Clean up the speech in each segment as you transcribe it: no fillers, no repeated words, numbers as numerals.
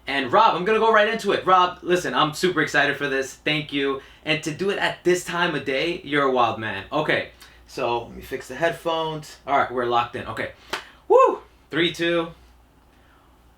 And Rob, I'm gonna go right into it. Rob, listen, I'm super excited for this. Thank you. And to do it at this time of day, you're a wild man. Okay, so let me fix the headphones. All right, we're locked in. Okay, woo! 3, 2.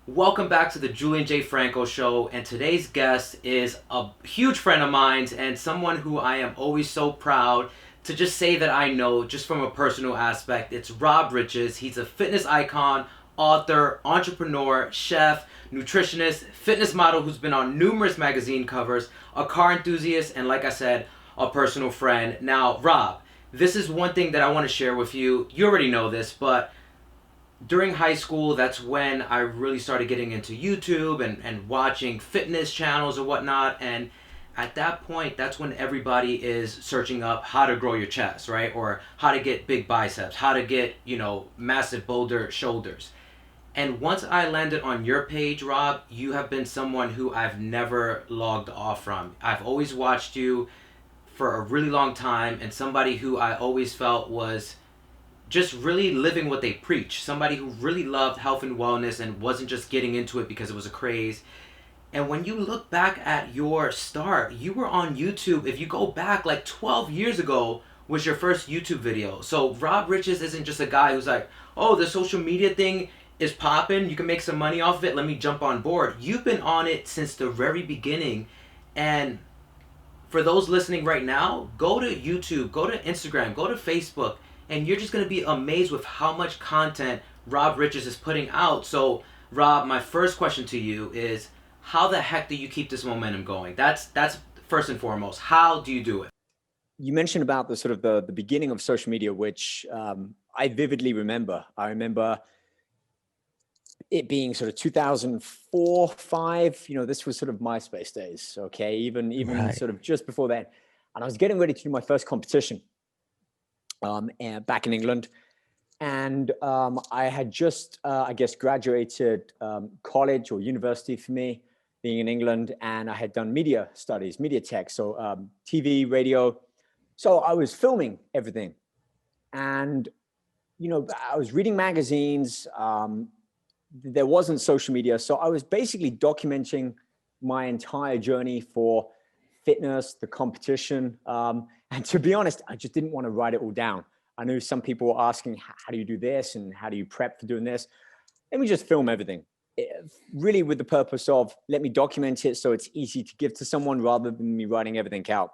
Welcome back to the Julian J. Franco Show. And today's guest is a huge friend of mine and someone who I am always so proud to just say that I know, just from a personal aspect. It's Rob Riches. He's a fitness icon, author, entrepreneur, chef, nutritionist, fitness model who's been on numerous magazine covers, a car enthusiast, and like I said, a personal friend. Now, Rob, this is one thing that I want to share with you. You already know this, but during high school, that's when I really started getting into YouTube and watching fitness channels and whatnot. And at that point, that's when everybody is searching up how to grow your chest, right? Or how to get big biceps, how to get, massive boulder shoulders. And once I landed on your page, Rob, you have been someone who I've never logged off from. I've always watched you for a really long time, and somebody who I always felt was just really living what they preach. Somebody who really loved health and wellness and wasn't just getting into it because it was a craze. And when you look back at your start, you were on YouTube. If you go back like 12 years ago was your first YouTube video. So Rob Riches isn't just a guy who's like, oh, the social media thing is popping, you can make some money off of it, let me jump on board. You've been on it since the very beginning. And for those listening right now, go to YouTube, go to Instagram, go to Facebook, and you're just going to be amazed with how much content Rob Riches is putting out. So Rob, my first question to you is, how the heck do you keep this momentum going? That's first and foremost. How do you do it? You mentioned about the sort of the beginning of social media, which I vividly remember. I remember it being sort of 2004, 5, this was sort of MySpace days. Okay. Even right. Sort of just before then. And I was getting ready to do my first competition and back in England. And I had just, graduated college or university for me, being in England. And I had done media studies, media tech. So TV, radio. So I was filming everything. And, I was reading magazines. There wasn't social media. So I was basically documenting my entire journey for fitness, the competition. And to be honest, I just didn't want to write it all down. I knew some people were asking, how do you do this? And how do you prep for doing this? Let me just film everything. Really with the purpose of, let me document it so it's easy to give to someone rather than me writing everything out.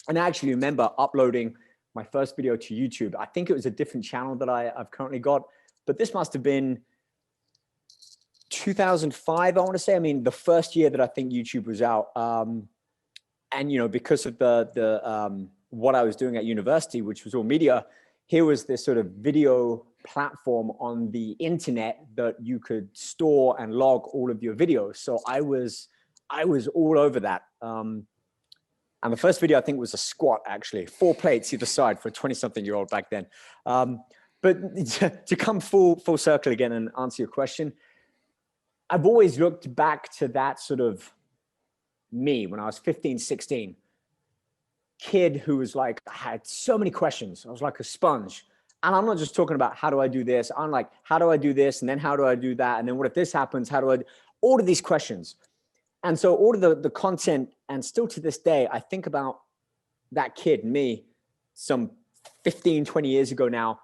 And I actually remember uploading my first video to YouTube. I think it was a different channel that I've currently got, but this must have been 2005, I want to say. I mean, the first year that I think YouTube was out. And, because of the what I was doing at university, which was all media, here was this sort of video platform on the internet that you could store and log all of your videos. So I was all over that. And the first video, I think, was a squat, actually, 4 plates either side for a 20-something-year-old back then. But to come full circle again and answer your question, I've always looked back to that sort of me when I was 15, 16, kid who was like, I had so many questions. I was like a sponge. And I'm not just talking about how do I do this? I'm like, how do I do this? And then how do I do that? And then what if this happens? How do I do all of these questions? And so all of the content, and still to this day, I think about that kid, me, some 15, 20 years ago now,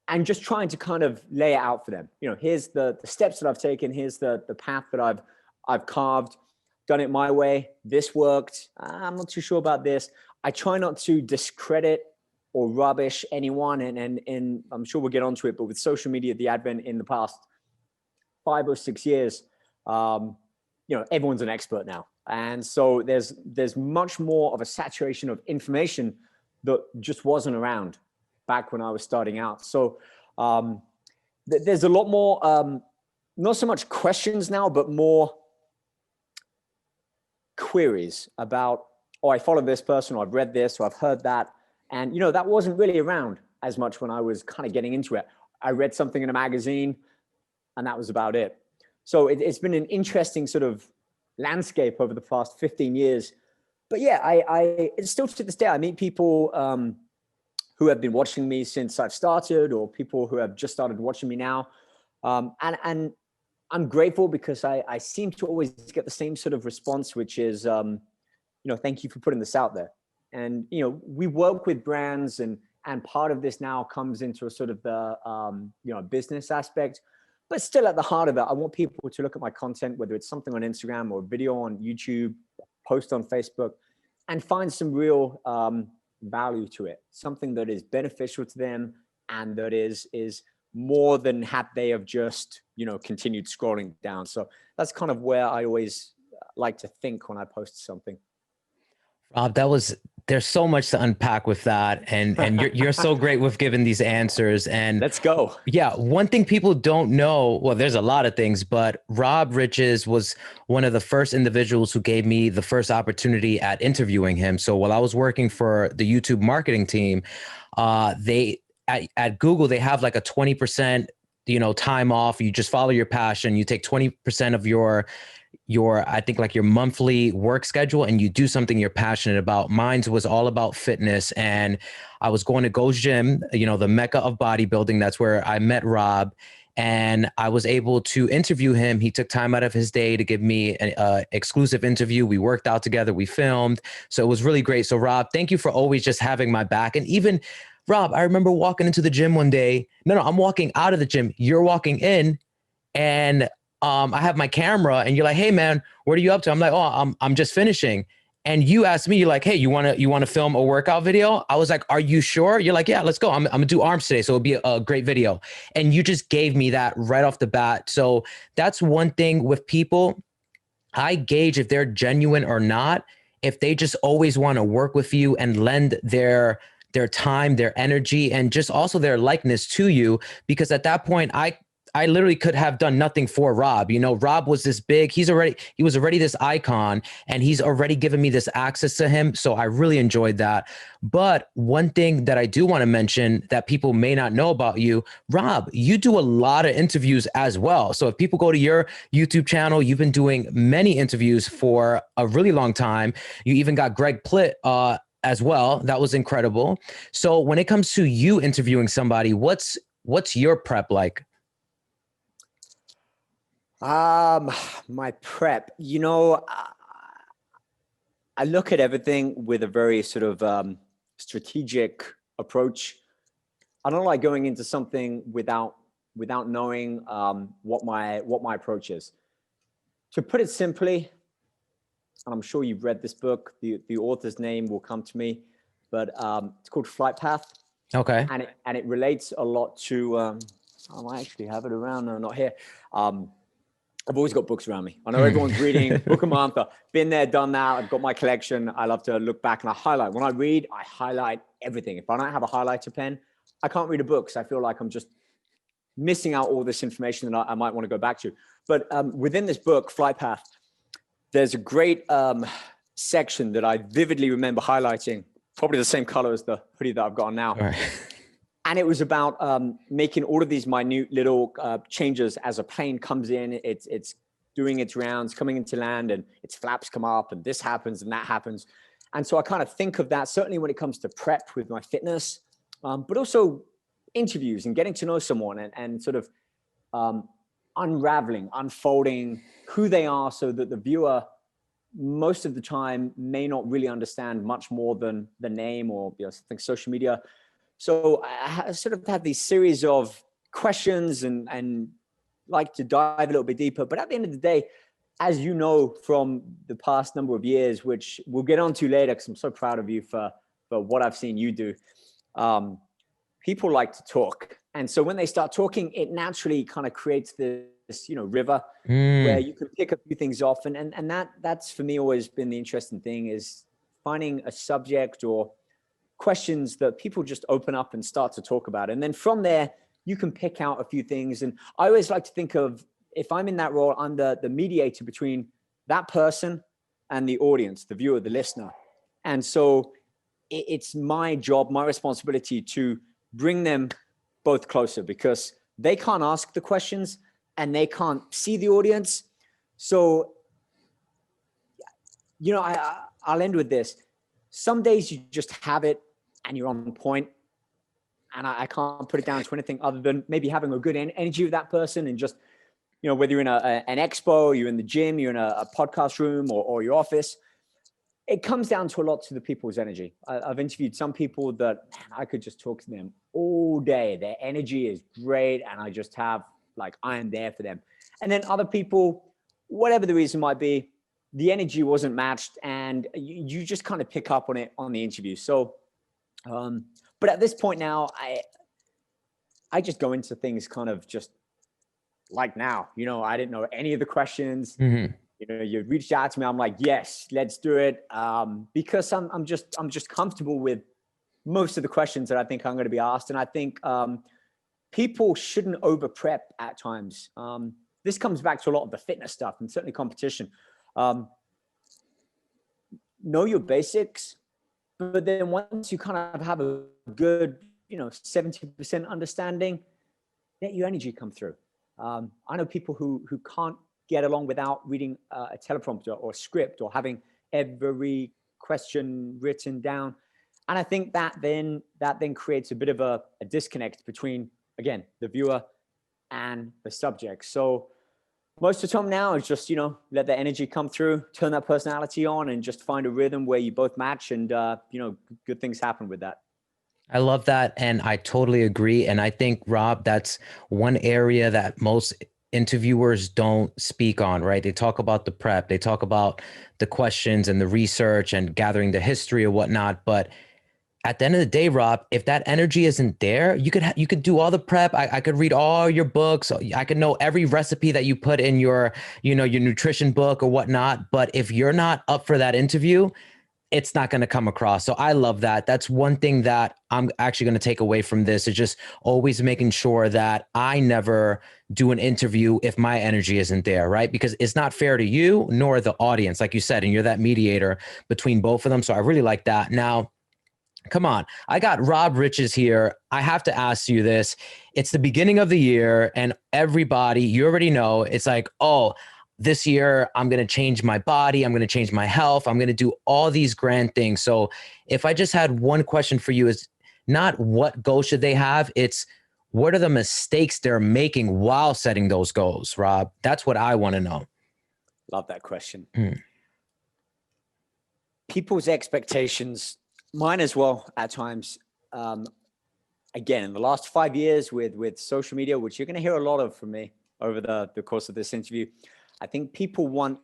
and just trying to kind of lay it out for them. Here's the steps that I've taken. Here's the path that I've carved, done it my way. This worked. I'm not too sure about this. I try not to discredit or rubbish anyone. And I'm sure we'll get onto it, but with social media, the advent in the past 5 or 6 years, everyone's an expert now. And so there's much more of a saturation of information that just wasn't around back when I was starting out. So there's a lot more, not so much questions now, but more queries about, oh, I follow this person, or I've read this, or I've heard that. And, that wasn't really around as much when I was kind of getting into it. I read something in a magazine and that was about it. So it's been an interesting sort of landscape over the past 15 years. But yeah, I still to this day, I meet people who have been watching me since I've started, or people who have just started watching me now. And I'm grateful because I seem to always get the same sort of response, which is, thank you for putting this out there. And, we work with brands, and part of this now comes into a sort of the, business aspect, but still at the heart of it, I want people to look at my content, whether it's something on Instagram or a video on YouTube, post on Facebook, and find some real value to it, something that is beneficial to them and that is more than happy they have just, continued scrolling down. So that's kind of where I always like to think when I post something. Rob, there's so much to unpack with that. And you're so great with giving these answers. And let's go. Yeah. One thing people don't know, well, there's a lot of things, but Rob Riches was one of the first individuals who gave me the first opportunity at interviewing him. So while I was working for the YouTube marketing team, at Google, they have like a 20%, time off. You just follow your passion. You take 20% of your I think like your monthly work schedule, and you do something you're passionate about. Mine was all about fitness, and I was going to Go's Gym, the mecca of bodybuilding. That's where I met Rob, and I was able to interview him. He took time out of his day to give me an exclusive interview. We worked out together, we filmed. So it was really great. So Rob, thank you for always just having my back. And even Rob, I remember walking into the gym one day. No, I'm walking out of the gym. You're walking in, and I have my camera, and you're like, "Hey man, what are you up to?" I'm like, "Oh, I'm just finishing." And you asked me, you're like, "Hey, you want to film a workout video?" I was like, "Are you sure?" You're like, "Yeah, let's go. I'm gonna do arms today, so it'll be a great video." And you just gave me that right off the bat. So that's one thing with people. I gauge if they're genuine or not, if they just always want to work with you and lend their time, their energy, and just also their likeness to you. Because at that point, I literally could have done nothing for Rob. Rob was this big, he was already this icon, and he's already given me this access to him. So I really enjoyed that. But one thing that I do want to mention that people may not know about you, Rob, you do a lot of interviews as well. So if people go to your YouTube channel, you've been doing many interviews for a really long time. You even got Greg Plitt, as well. That was incredible. So when it comes to you interviewing somebody, what's your prep like? My prep, I look at everything with a very sort of strategic approach. I don't like going into something without knowing what my approach is. To put it simply, and I'm sure you've read this book, the author's name will come to me, but it's called Flight Path. Okay. And it relates a lot to, I might actually have it around, no, not here. I've always got books around me. I know everyone's reading Book of Martha. Been there, done that. I've got my collection. I love to look back and I highlight. When I read, I highlight everything. If I don't have a highlighter pen, I can't read a book. So I feel like I'm just missing out all this information that I might want to go back to. But within this book, Flight Path, there's a great section that I vividly remember highlighting, probably the same color as the hoodie that I've got on now. All right. And it was about making all of these minute little changes as a plane comes in, it's doing its rounds, coming into land, and its flaps come up, and this happens and that happens. And so I kind of think of that, certainly when it comes to prep with my fitness, but also interviews and getting to know someone and sort of unraveling, unfolding who they are so that the viewer most of the time may not really understand much more than the name or something social media. So I sort of have these series of questions and like to dive a little bit deeper. But at the end of the day, as you know from the past number of years, which we'll get onto later, because I'm so proud of you for what I've seen you do, people like to talk. And so when they start talking, it naturally kind of creates this river where you can pick a few things off. And that's for me always been the interesting thing, is finding a subject or questions that people just open up and start to talk about. And then from there, you can pick out a few things. And I always like to think of, if I'm in that role, I'm the mediator between that person and the audience, the viewer, the listener. And so it's my job, my responsibility to bring them both closer, because they can't ask the questions and they can't see the audience. So, I'll end with this. Some days you just have it and you're on point. And I can't put it down to anything other than maybe having a good energy with that person, and just, you know, whether you're in an expo, you're in the gym, you're in a podcast room, or your office, it comes down to a lot to the people's energy. I've interviewed some people that, man, I could just talk to them all day. Their energy is great, and I just have, like, I am there for them. And then other people, whatever the reason might be, the energy wasn't matched, and you just kind of pick up on it on the interview. So, but at this point now, I just go into things kind of just like now. You know, I didn't know any of the questions. Mm-hmm. You know, you reached out to me. I'm like, yes, let's do it. Because I'm just comfortable with most of the questions that I think I'm going to be asked. And I think people shouldn't over prep at times. This comes back to a lot of the fitness stuff, and certainly competition. Know your basics, but then once you kind of have a good, 70% understanding, let your energy come through. I know people who can't get along without reading a teleprompter or script, or having every question written down. And I think that then creates a bit of a disconnect between, again, the viewer and the subject. So most of the time now is just, let the energy come through, turn that personality on, and just find a rhythm where you both match, and, good things happen with that. I love that. And I totally agree. And I think, Rob, that's one area that most interviewers don't speak on, right? They talk about the prep, they talk about the questions and the research and gathering the history or whatnot. But at the end of the day, Rob, if that energy isn't there, you could do all the prep. I could read all your books. I could know every recipe that you put in your nutrition book or whatnot. But if you're not up for that interview, it's not going to come across. So I love that. That's one thing that I'm actually going to take away from this, is just always making sure that I never do an interview if my energy isn't there, right? Because it's not fair to you nor the audience, like you said, and you're that mediator between both of them. So I really like that. Now, come on. I got Rob Riches here. I have to ask you this. It's the beginning of the year, and everybody, you already know, it's like, oh, this year I'm going to change my body. I'm going to change my health. I'm going to do all these grand things. So if I just had one question for you, is not what goals should they have? It's what are the mistakes they're making while setting those goals, Rob? That's what I want to know. Love that question. People's expectations, mine as well at times. Again, in the last 5 years with social media, which you're going to hear a lot of from me over the course of this interview, I think people want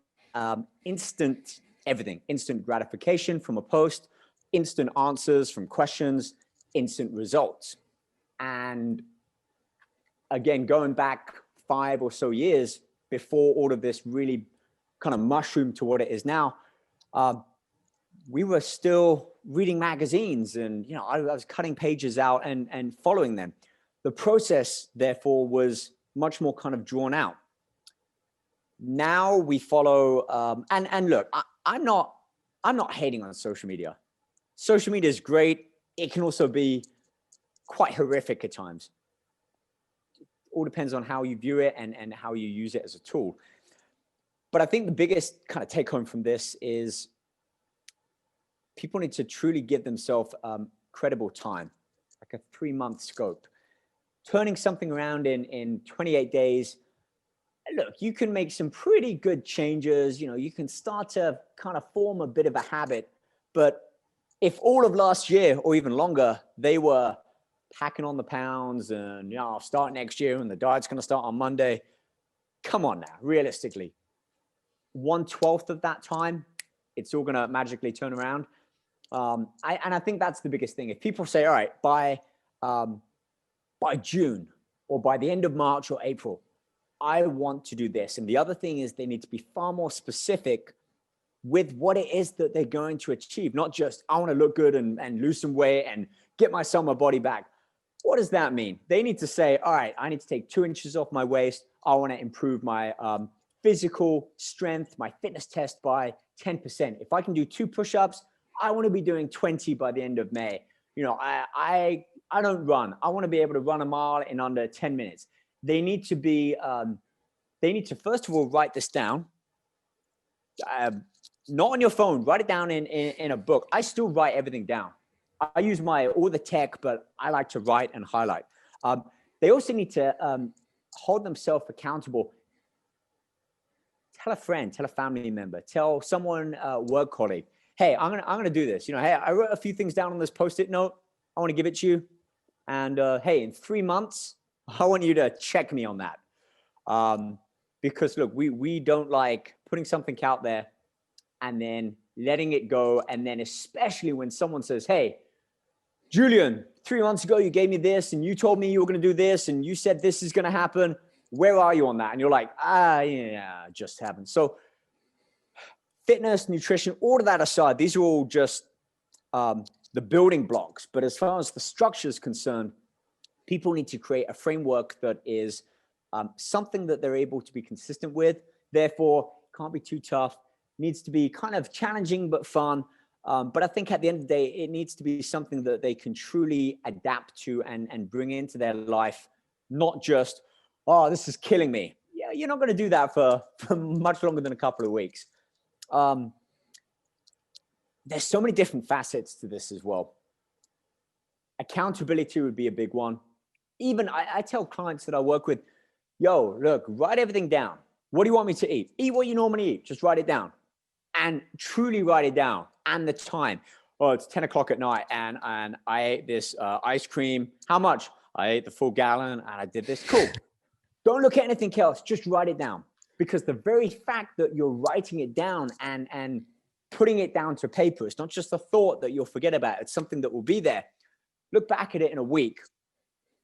instant everything, instant gratification from a post, instant answers from questions, instant results. And again, going back 5 or so years before all of this really kind of mushroomed to what it is now, we were still reading magazines, and I was cutting pages out and following them. The process, therefore, was much more kind of drawn out. Now we follow, and look, I'm not hating on social media. Social media is great. It can also be quite horrific at times. It all depends on how you view it and how you use it as a tool. But I think the biggest kind of take home from this is people need to truly give themselves credible time, like a 3-month scope. Turning something around in 28 days, look, you can make some pretty good changes. You can start to kind of form a bit of a habit. But if all of last year or even longer, they were packing on the pounds and, I'll start next year and the diet's going to start on Monday. Come on now, realistically, 1/12 of that time, it's all going to magically turn around. I think that's the biggest thing. If people say, all right, by June or by the end of March or April, I want to do this. And the other thing is they need to be far more specific with what it is that they're going to achieve. Not just, I want to look good and lose some weight and get my summer body back. What does that mean? They need to say, all right, I need to take 2 inches off my waist. I want to improve my physical strength, my fitness test by 10%. If I can do 2 push-ups, I want to be doing 20 by the end of May. I don't run. I want to be able to run a mile in under 10 minutes. They need to be, they need to, first of all, write this down. Not on your phone, write it down in a book. I still write everything down. I use all the tech, but I like to write and highlight. They also need to hold themselves accountable. Tell a friend, tell a family member, tell someone, work colleague, hey, I'm gonna do this. You know, hey, I wrote a few things down on this Post-it note. I want to give it to you. And hey, in 3 months, I want you to check me on that. Because look, we don't like putting something out there and then letting it go. And then especially when someone says, hey, Julian, 3 months ago, you gave me this and you told me you were going to do this and you said this is going to happen. Where are you on that? And you're like, yeah, just happened. So fitness, nutrition, all of that aside, these are all just the building blocks. But as far as the structure is concerned, people need to create a framework that is something that they're able to be consistent with. Therefore, can't be too tough, needs to be kind of challenging but fun. But I think at the end of the day, it needs to be something that they can truly adapt to and bring into their life, not just, oh, this is killing me. Yeah, you're not going to do that for much longer than a couple of weeks. There's so many different facets to this as well. Accountability would be a big one. Even I tell clients that I work with, yo, look, write everything down. What do you want me to eat? Eat what you normally eat. Just write it down. And truly write it down. And the time. Oh, it's 10 o'clock at night and I ate this ice cream. How much? I ate the full gallon and I did this. Cool. Don't look at anything else. Just write it down. Because the very fact that you're writing it down and putting it down to paper, it's not just a thought that you'll forget about. It's something that will be there. Look back at it in a week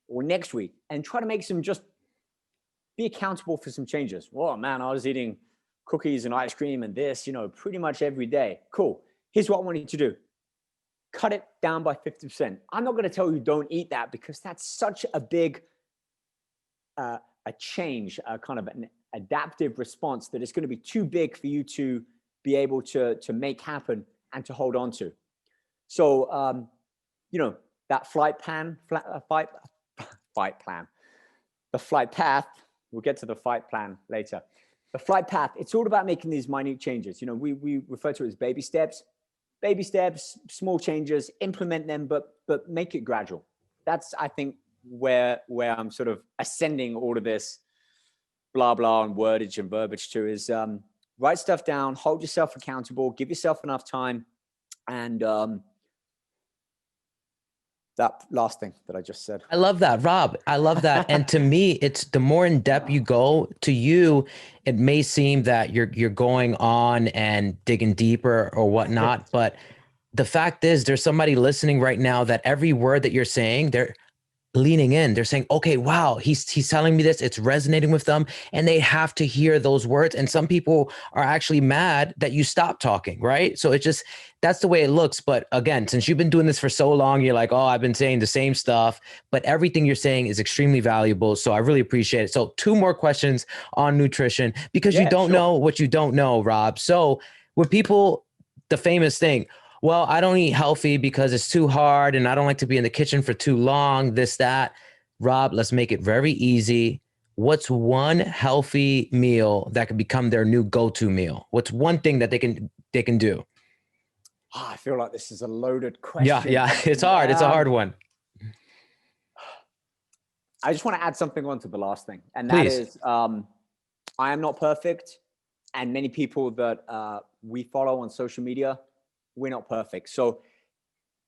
or next week and try to make just be accountable for some changes. Oh man, I was eating cookies and ice cream and this, pretty much every day. Cool. Here's what I want you to do. Cut it down by 50%. I'm not going to tell you don't eat that because that's such a big a change, a kind of an adaptive response that is going to be too big for you to be able to make happen and to hold on to. So, that flight plan, the flight path, we'll get to the flight plan later. The flight path, it's all about making these minute changes. We refer to it as baby steps, small changes, implement them, but make it gradual. That's, I think, where I'm sort of ascending all of this blah, blah, and wordage and verbiage to is write stuff down, hold yourself accountable, give yourself enough time. And that last thing that I just said. I love that, Rob. I love that. And to me, it's the more in depth you go, to you, it may seem that you're going on and digging deeper or whatnot. But the fact is, there's somebody listening right now that every word that you're saying, they're leaning in. They're saying, okay, wow, he's telling me this. It's resonating with them. And they have to hear those words. And some people are actually mad that you stop talking, right? So it's just, that's the way it looks. But again, since you've been doing this for so long, you're like, oh, I've been saying the same stuff, but everything you're saying is extremely valuable. So I really appreciate it. So 2 more questions on nutrition, because you don't know what you don't know, Rob. So with people, the famous thing, well, I don't eat healthy because it's too hard and I don't like to be in the kitchen for too long, this, that. Rob, let's make it very easy. What's one healthy meal that could become their new go-to meal? What's one thing that they can do? I feel like this is a loaded question. Yeah, it's hard. It's a hard one. I just want to add something on to the last thing. And Please. That is, I am not perfect. And many people that we follow on social media, we're not perfect. So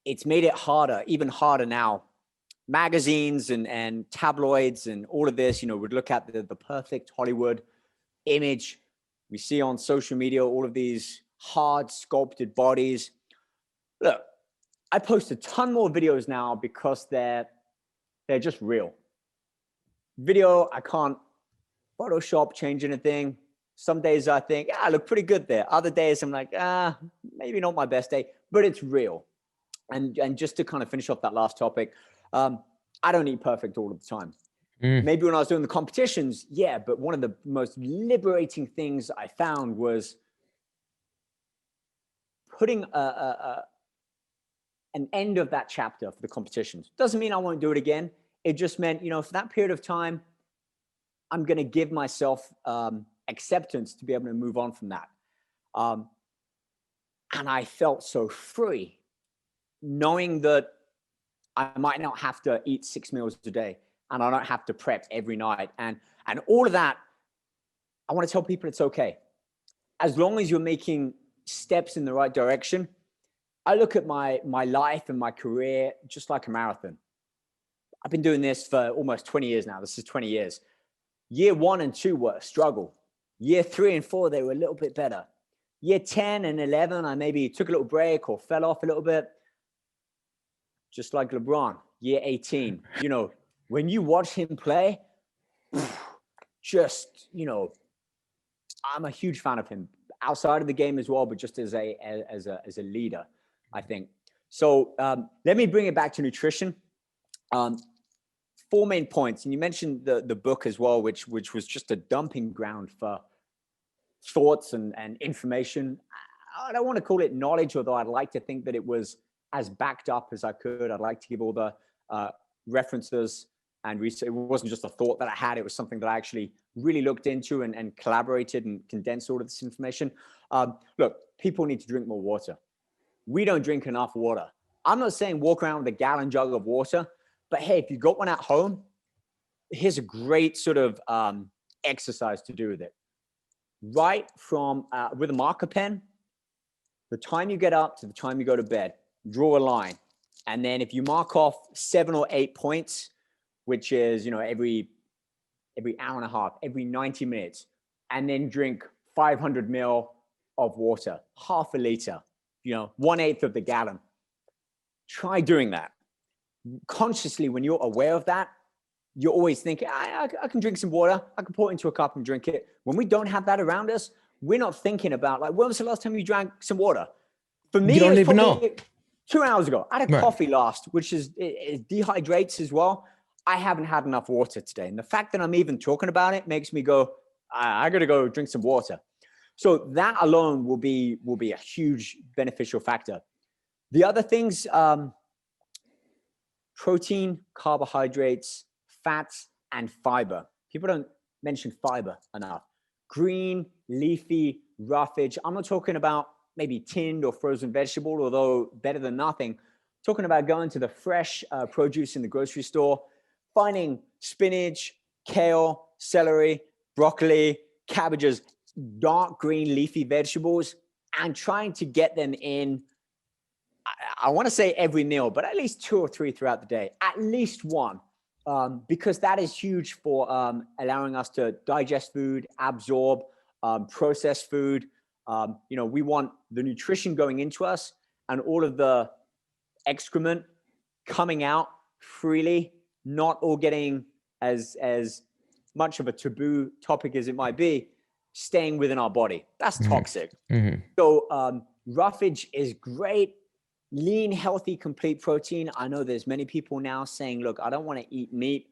it's made it harder, even harder now. Magazines and tabloids and all of this, would look at the perfect Hollywood image. We see on social media, all of these hard sculpted bodies. Look, I post a ton more videos now because they're just real. Video, I can't Photoshop, change anything. Some days I think, I look pretty good there. Other days I'm like, maybe not my best day, but it's real. And just to kind of finish off that last topic, I don't eat perfect all of the time. Maybe when I was doing the competitions, yeah, but one of the most liberating things I found was putting an end of that chapter for the competitions. Doesn't mean I won't do it again. It just meant, for that period of time, I'm going to give myself acceptance to be able to move on from that. And I felt so free. knowing that I might not have to eat 6 meals a day, and I don't have to prep every night, and all of that, I want to tell people it's okay. As long as you're making steps in the right direction. I look at my life and my career just like a marathon. I've been doing this for almost 20 years now. This is 20 years. Year 1 and 2 were a struggle. Year 3 and 4, they were a little bit better. Year 10 and 11, I maybe took a little break or fell off a little bit. Just like LeBron, year 18. You know, when you watch him play, just, you know, I'm a huge fan of him outside of the game as well, but just as a leader, I think. So let me bring it back to nutrition. 4 main points, and you mentioned the book as well, which was just a dumping ground for thoughts and information. I don't want to call it knowledge, although I'd like to think that it was as backed up as I could. I'd like to give all the references and research. It wasn't just a thought that I had. It was something that I actually really looked into and collaborated and condensed all of this information. Look, people need to drink more water. We don't drink enough water. I'm not saying walk around with a gallon jug of water, but hey, if you got one at home, here's a great sort of exercise to do with it. Right from, with a marker pen, the time you get up to the time you go to bed, draw a line. And then if you mark off 7 or 8 points, which is, you know, every hour and a half, every 90 minutes, and then drink 500 ml of water, half a liter, you know, 1/8 of the gallon. Try doing that. Consciously, when you're aware of that, you're always thinking, I can drink some water. I can pour it into a cup and drink it. When we don't have that around us, we're not thinking about, like, when was the last time you drank some water? For me, you don't even know. 2 hours ago. I had a coffee last, which it dehydrates as well. I haven't had enough water today. And the fact that I'm even talking about it makes me go, I got to go drink some water. So that alone will be a huge beneficial factor. The other things, protein, carbohydrates, fats, and fiber. People don't mention fiber enough. Green, leafy, roughage. I'm not talking about maybe tinned or frozen vegetable, although better than nothing. I'm talking about going to the fresh produce in the grocery store, finding spinach, kale, celery, broccoli, cabbages, dark green leafy vegetables, and trying to get them in, I want to say every meal, but at least 2 or 3 throughout the day, at least one, because that is huge for allowing us to digest food, absorb, process food. You know, we want the nutrition going into us and all of the excrement coming out freely, not all getting as much of a taboo topic as it might be, staying within our body. That's toxic. Mm-hmm. So roughage is great. Lean, healthy, complete protein. I know there's many people now saying, look, I don't want to eat meat.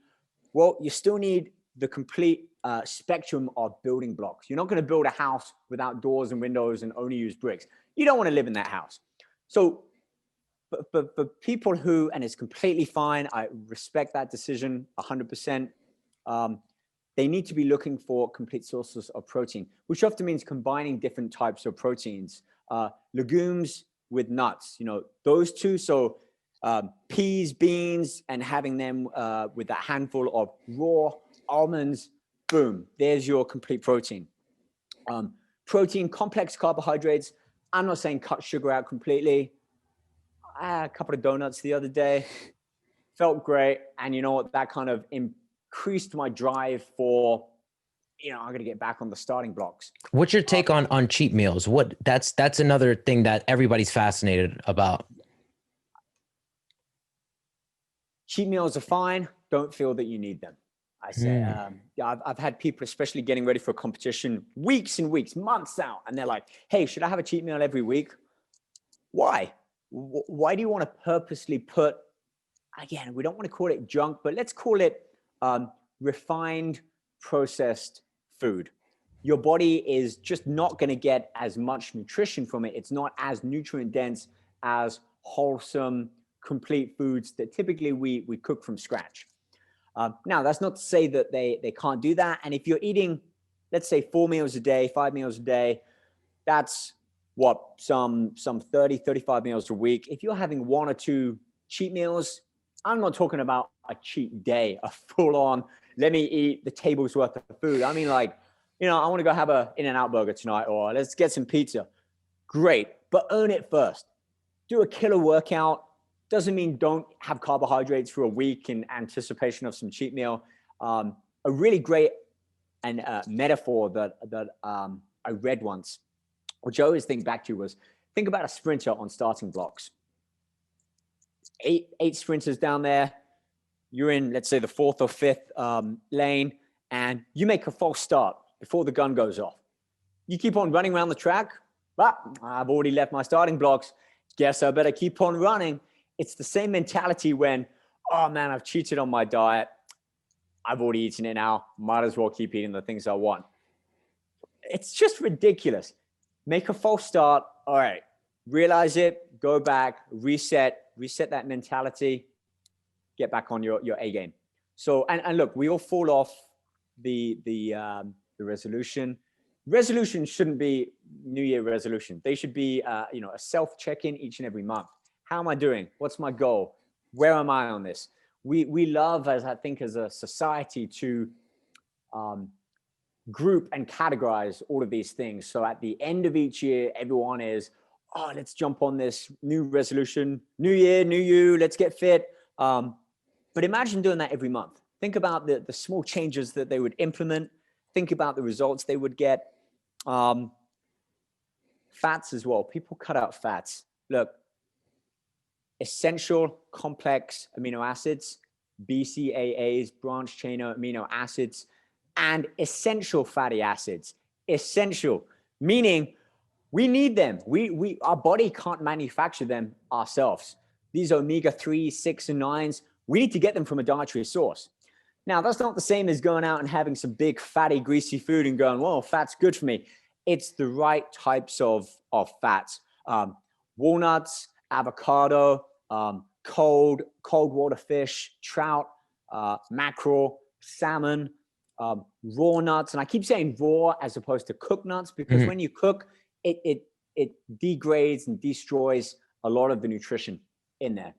Well, you still need the complete spectrum of building blocks. You're not going to build a house without doors and windows and only use bricks. You don't want to live in that house. So for people who, and it's completely fine, I respect that decision 100%, they need to be looking for complete sources of protein, which often means combining different types of proteins, legumes with nuts, you know, those two. So peas, beans, and having them with a handful of raw almonds, boom, there's your complete protein. Protein, complex carbohydrates. I'm not saying cut sugar out completely. I had a couple of donuts the other day, felt great. And you know what, that kind of increased my drive for, you know, I'm going to get back on the starting blocks. What's your take on cheat meals? That's another thing that everybody's fascinated about. Cheat meals are fine. Don't feel that you need them. I say, I've had people, especially getting ready for a competition, weeks and weeks, months out, and they're like, hey, should I have a cheat meal every week? Why? Why do you want to purposely put, again, we don't want to call it junk, but let's call it refined, processed food. Your body is just not going to get as much nutrition from it. It's not as nutrient dense as wholesome, complete foods that typically we cook from scratch. Now, that's not to say that they can't do that. And if you're eating, let's say 4 meals a day, 5 meals a day, that's some 30, 35 meals a week. If you're having 1 or 2 cheat meals, I'm not talking about a cheat day, a full on, let me eat the table's worth of food. I mean, like, I want to go have a In-N-Out burger tonight, or let's get some pizza. Great, but earn it first. Do a killer workout. Doesn't mean don't have carbohydrates for a week in anticipation of some cheat meal. A really great metaphor that I read once, which I always think back to, was think about a sprinter on starting blocks. Eight sprinters down there. You're in, let's say, the 4th or 5th lane, and you make a false start before the gun goes off. You keep on running around the track. I've already left my starting blocks. Guess I better keep on running. It's the same mentality when, oh man, I've cheated on my diet. I've already eaten it now. Might as well keep eating the things I want. It's just ridiculous. Make a false start. All right. Realize it. Go back. Reset that mentality. Get back on your A game. So, and look, we all fall off the resolution. Resolutions shouldn't be New Year resolution. They should be, a self check-in each and every month. How am I doing? What's my goal? Where am I on this? We love, as a society, to group and categorize all of these things. So at the end of each year, everyone is, let's jump on this new resolution, new year, new you, let's get fit. But imagine doing that every month. Think about the small changes that they would implement. Think about the results they would get. Fats as well. People cut out fats. Look, essential complex amino acids, BCAAs, branch chain amino acids, and essential fatty acids. Essential, meaning we need them. Our body can't manufacture them ourselves. These omega-3, 6, and 9s, we need to get them from a dietary source. Now, that's not the same as going out and having some big, fatty, greasy food and going, whoa, fat's good for me. It's the right types of fats. Walnuts, avocado, cold water fish, trout, mackerel, salmon, raw nuts. And I keep saying raw as opposed to cooked nuts, because when you cook, it degrades and destroys a lot of the nutrition in there.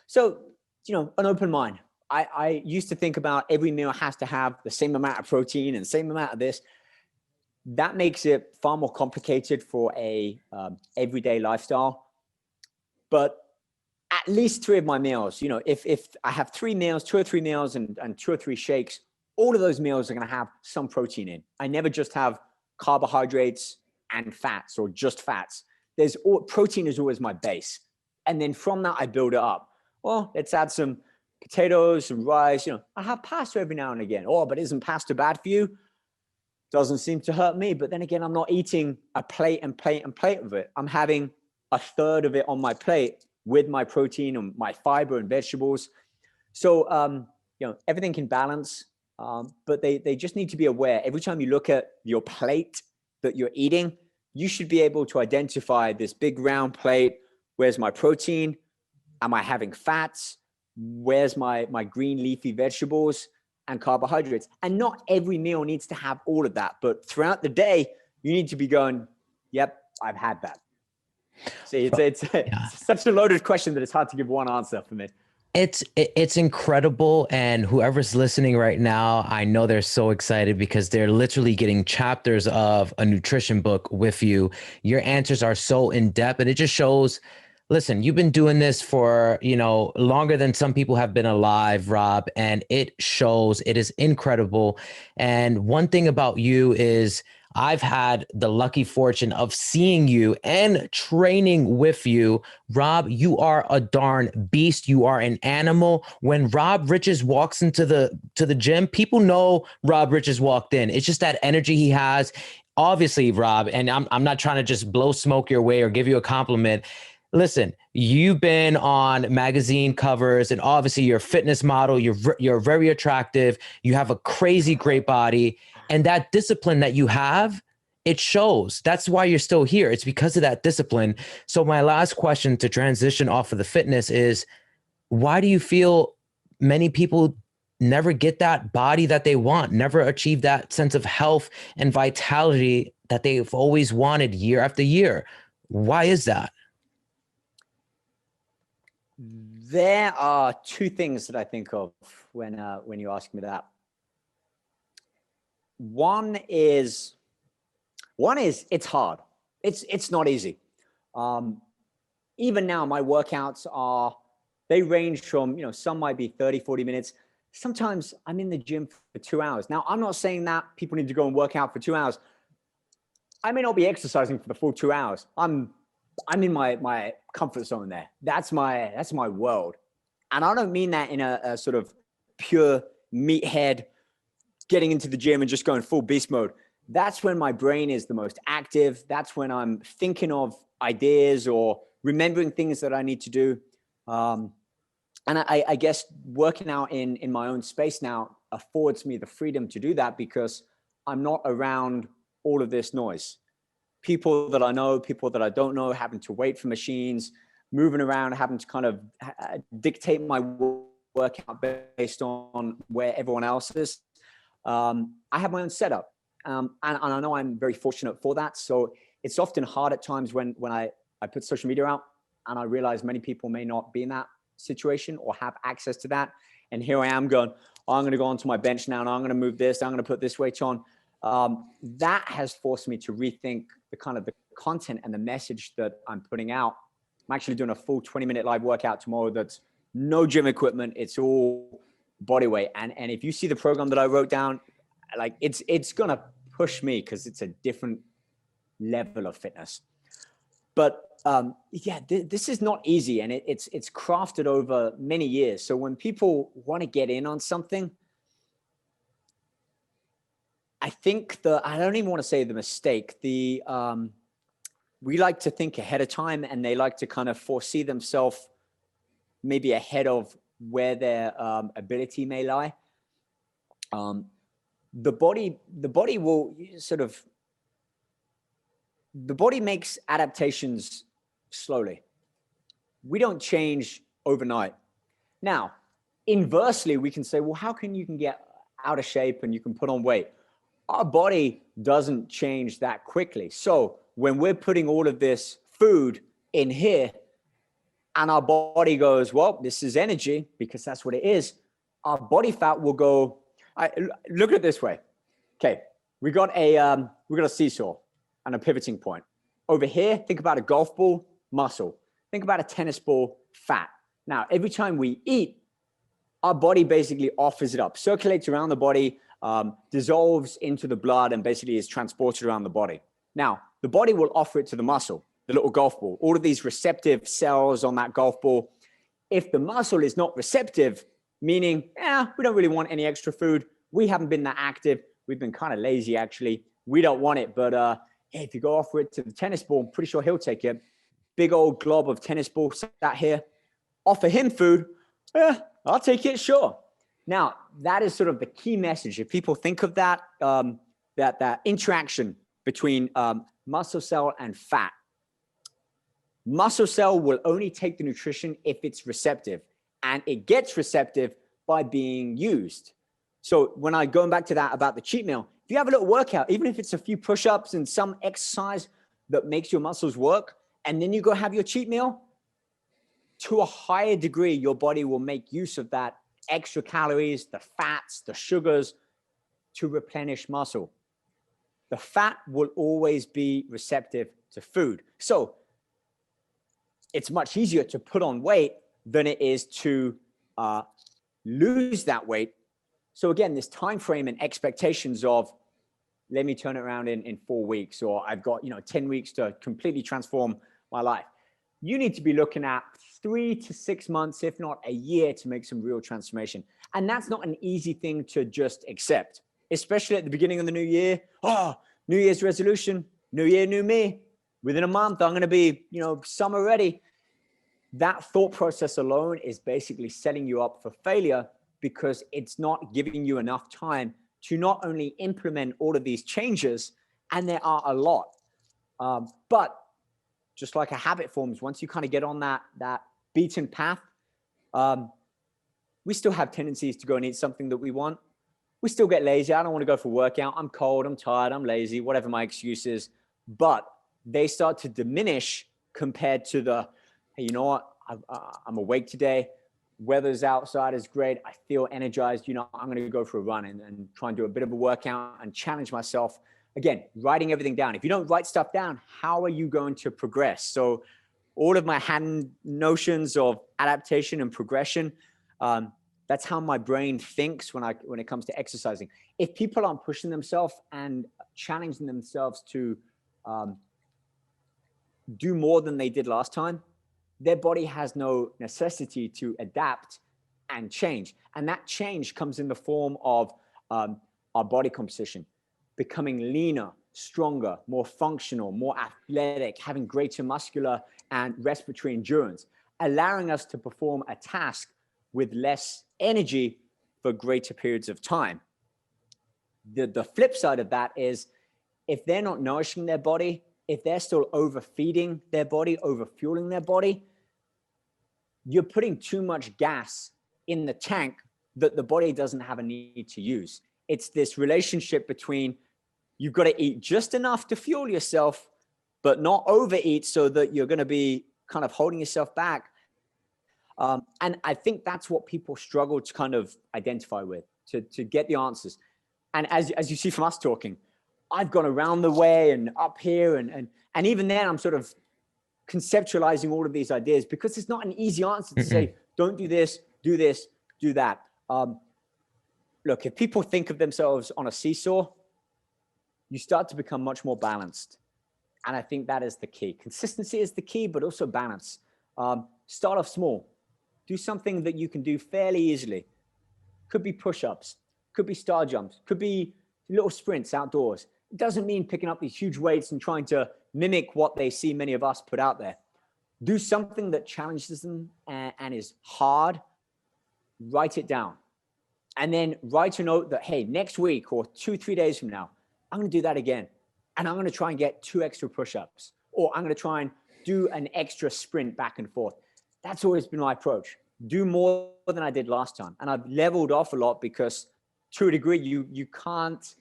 So, an open mind. I used to think about every meal has to have the same amount of protein and the same amount of this. That makes it far more complicated for a everyday lifestyle. But at least 3 of my meals, if I have 3 meals, 2 or 3 meals and 2 or 3 shakes, all of those meals are going to have some protein in. I never just have carbohydrates and fats, or just fats. Protein is always my base. And then from that, I build it up. Well, let's add some potatoes, some rice. I have pasta every now and again. But isn't pasta bad for you? Doesn't seem to hurt me. But then again, I'm not eating a plate and plate and plate of it. I'm having a third of it on my plate with my protein and my fiber and vegetables. So, everything can balance, but they just need to be aware. Every time you look at your plate that you're eating, you should be able to identify this big round plate. Where's my protein? Am I having fats? Where's my green leafy vegetables and carbohydrates? And not every meal needs to have all of that, but throughout the day, you need to be going, yep, I've had that. See, it's such a loaded question that it's hard to give one answer for me. It's incredible. And whoever's listening right now, I know they're so excited because they're literally getting chapters of a nutrition book with you. Your answers are so in depth, and it just shows, listen, you've been doing this for, longer than some people have been alive, Rob, and it shows. It is incredible. And one thing about you is I've had the lucky fortune of seeing you and training with you. Rob, you are a darn beast. You are an animal. When Rob Riches walks into the gym, people know Rob Riches walked in. It's just that energy he has. Obviously, Rob, and I'm not trying to just blow smoke your way or give you a compliment. Listen, you've been on magazine covers, and obviously you're a fitness model. You're very attractive. You have a crazy great body, and that discipline that you have, it shows. That's why you're still here. It's because of that discipline. So my last question to transition off of the fitness is, why do you feel many people never get that body that they want, never achieve that sense of health and vitality that they've always wanted year after year. Why is that? There are two things that I think of when you ask me that. One is it's hard. It's not easy. Even now, my workouts they range from, some might be 30, 40 minutes. Sometimes I'm in the gym for 2 hours. Now, I'm not saying that people need to go and work out for 2 hours. I may not be exercising for the full 2 hours. I'm in my comfort zone there. That's my world. And I don't mean that in a sort of pure meathead, getting into the gym and just going full beast mode. That's when my brain is the most active. That's when I'm thinking of ideas or remembering things that I need to do. And I guess working out in my own space now affords me the freedom to do that because I'm not around all of this noise. People that I know, people that I don't know, having to wait for machines, moving around, having to kind of dictate my workout based on where everyone else is. I have my own setup. And I know I'm very fortunate for that. So it's often hard at times when I put social media out and I realize many people may not be in that situation or have access to that. And here I am going, I'm going to go onto my bench now and I'm going to move this. I'm going to put this weight on. That has forced me to rethink the kind of the content and the message that I'm putting out. I'm actually doing a full 20-minute live workout tomorrow. That's no gym equipment. It's all body weight. And if you see the program that I wrote down, like it's going to push me because it's a different level of fitness. But this is not easy. And it's crafted over many years. So when people want to get in on something, I think I don't even want to say the mistake, we like to think ahead of time and they like to kind of foresee themselves maybe ahead of where their ability may lie. The body will the body makes adaptations slowly. We don't change overnight. Now, inversely, we can say, well, how can you get out of shape and you can put on weight? Our body doesn't change that quickly. So when we're putting all of this food in here and our body goes, well, this is energy because that's what it is. Our body fat will go, look at it this way. Okay. We got a seesaw and a pivoting point. Over here, think about a golf ball, muscle. Think about a tennis ball, fat. Now, every time we eat, our body basically offers it up, circulates around the body, dissolves into the blood and basically is transported around the body. Now, the body will offer it to the muscle, the little golf ball, all of these receptive cells on that golf ball. If the muscle is not receptive, meaning, we don't really want any extra food. We haven't been that active. We've been kind of lazy, actually. We don't want it. But if you go offer it to the tennis ball, I'm pretty sure he'll take it. Big old glob of tennis ball sat here. Offer him food. I'll take it, sure. Now, that is sort of the key message. If people think of that, that interaction between muscle cell and fat, muscle cell will only take the nutrition if it's receptive, and it gets receptive by being used. So when I going back to that about the cheat meal, if you have a little workout, even if it's a few push-ups and some exercise that makes your muscles work, and then you go have your cheat meal, to a higher degree, your body will make use of that extra calories, the fats, the sugars to replenish muscle. The fat will always be receptive to food. So it's much easier to put on weight than it is to lose that weight. So again, this time frame and expectations of, let me turn it around in 4 weeks, or I've got 10 weeks to completely transform my life. You need to be looking at 3 to 6 months, if not a year, to make some real transformation. And that's not an easy thing to just accept, especially at the beginning of the new year. Oh, New Year's resolution, new year, new me. Within a month, I'm going to be, summer ready. That thought process alone is basically setting you up for failure because it's not giving you enough time to not only implement all of these changes, and there are a lot, but just like a habit forms, once you kind of get on that beaten path, we still have tendencies to go and eat something that we want. We still get lazy. I don't want to go for a workout. I'm cold, I'm tired, I'm lazy, whatever my excuse is. But they start to diminish compared to the, hey, you know what? I'm awake today. Weather's outside is great. I feel energized. You know, I'm going to go for a run and try and do a bit of a workout and challenge myself. Again, writing everything down. If you don't write stuff down, how are you going to progress? So all of my hand notions of adaptation and progression, that's how my brain thinks when it comes to exercising. If people aren't pushing themselves and challenging themselves to do more than they did last time, their body has no necessity to adapt and change. And that change comes in the form of our body composition, becoming leaner, stronger, more functional, more athletic, having greater muscular and respiratory endurance, allowing us to perform a task with less energy for greater periods of time. The flip side of that is if they're not nourishing their body, if they're still overfeeding their body, overfueling their body, you're putting too much gas in the tank that the body doesn't have a need to use. It's this relationship between you've got to eat just enough to fuel yourself, but not overeat so that you're going to be kind of holding yourself back. And I think that's what people struggle to kind of identify with, to get the answers. And as you see from us talking, I've gone around the way and up here. And even then I'm sort of conceptualizing all of these ideas because it's not an easy answer to say, don't do this, do that. Look, if people think of themselves on a seesaw, you start to become much more balanced. And I think that is the key. Consistency is the key, but also balance. Start off small. Do something that you can do fairly easily. Could be push-ups, could be star jumps, could be little sprints outdoors. It doesn't mean picking up these huge weights and trying to mimic what they see many of us put out there. Do something that challenges them and is hard. Write it down. And then write a note that, hey, next week or 2-3 days from now, I'm going to do that again. And I'm going to try and get 2 extra push-ups, or I'm going to try and do an extra sprint back and forth. That's always been my approach. Do more than I did last time. And I've leveled off a lot because to a degree, you can't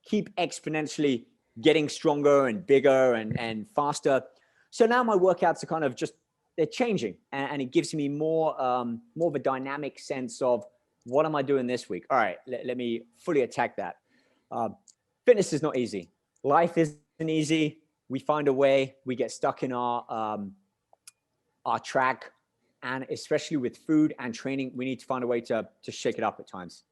keep exponentially getting stronger and bigger and faster. So now my workouts are kind of just, they're changing. And it gives me more of a dynamic sense of what am I doing this week? All right, let me fully attack that. Fitness is not easy. Life isn't easy. We find a way, we get stuck in our track. And especially with food and training, we need to find a way to shake it up at times.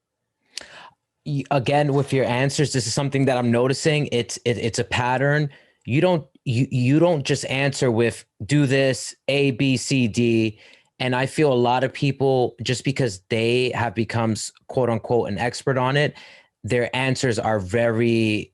Again, with your answers, this is something that I'm noticing. It's a pattern. You don't just answer with do this, A, B, C, D. And I feel a lot of people, just because they have become quote unquote an expert on it, their answers are very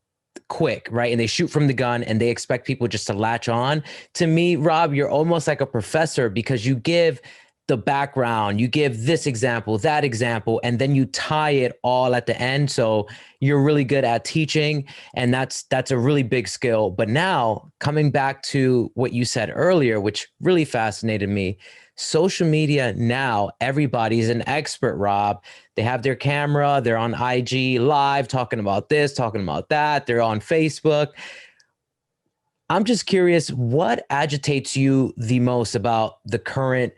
quick, right? And they shoot from the gun and they expect people just to latch on. To me, Rob, you're almost like a professor because you give the background, you give this example, that example, and then you tie it all at the end. So you're really good at teaching, and that's a really big skill. But now coming back to what you said earlier, which really fascinated me, social media now, everybody's an expert, Rob. They have their camera, they're on IG live, talking about this, talking about that. They're on Facebook. I'm just curious, what agitates you the most about the current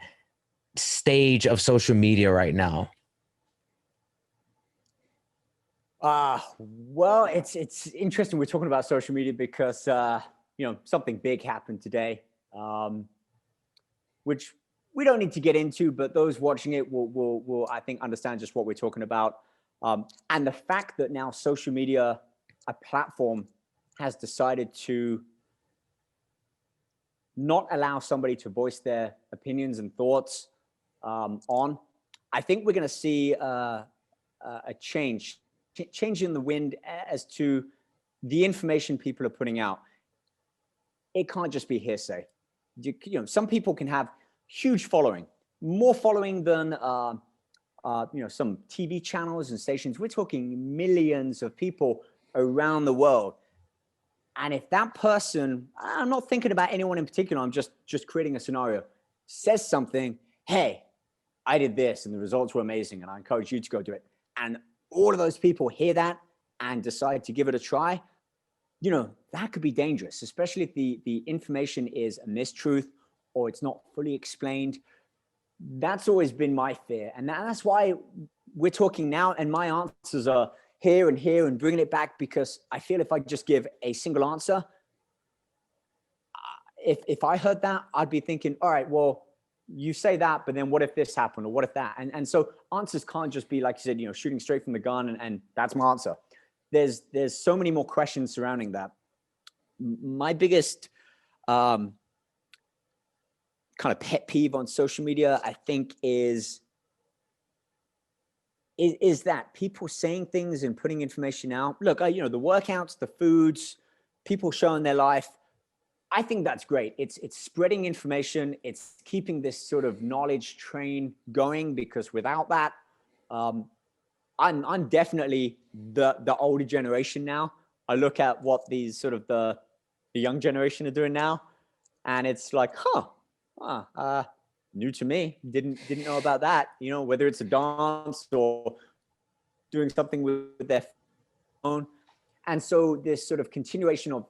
stage of social media right now? Well, it's interesting we're talking about social media because something big happened today, which we don't need to get into, but those watching it will I think understand just what we're talking about. And the fact that now social media, a platform, has decided to not allow somebody to voice their opinions and thoughts on. I think we're going to see a change in the wind as to the information people are putting out. It can't just be hearsay. Some people can have huge following, more following than some TV channels and stations. We're talking millions of people around the world. And if that person, I'm not thinking about anyone in particular, I'm just creating a scenario, says something, hey, I did this and the results were amazing and I encourage you to go do it. And all of those people hear that and decide to give it a try. You know, that could be dangerous, especially if the information is a mistruth or it's not fully explained. That's always been my fear. And that's why we're talking now. And my answers are here and bringing it back, because I feel if I just give a single answer, if I heard that, I'd be thinking, all right, well, you say that, but then what if this happened or what if that? And so answers can't just be, like you said, you know, shooting straight from the gun and that's my answer. There's so many more questions surrounding that. My biggest kind of pet peeve on social media, I think, is that people saying things and putting information out. Look, you know, the workouts, the foods, people showing their life. I think that's great. It's spreading information. It's keeping this sort of knowledge train going, because without that, I'm definitely the older generation now. I look at what these sort of the young generation are doing now, and it's like, new to me. Didn't know about that. You know, whether it's a dance or doing something with their phone. And so this sort of continuation of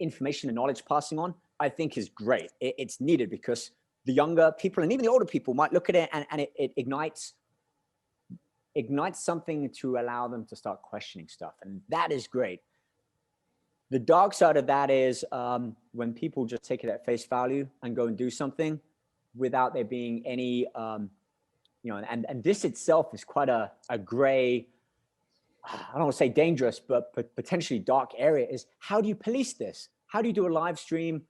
information and knowledge passing on, I think, is great. It's needed, because the younger people and even the older people might look at it and it ignites something to allow them to start questioning stuff. And that is great. The dark side of that is when people just take it at face value and go and do something without there being any, you know, and this itself is quite a gray, I don't want to say dangerous, but potentially dark area. Is how do you police this? How do you do a live stream,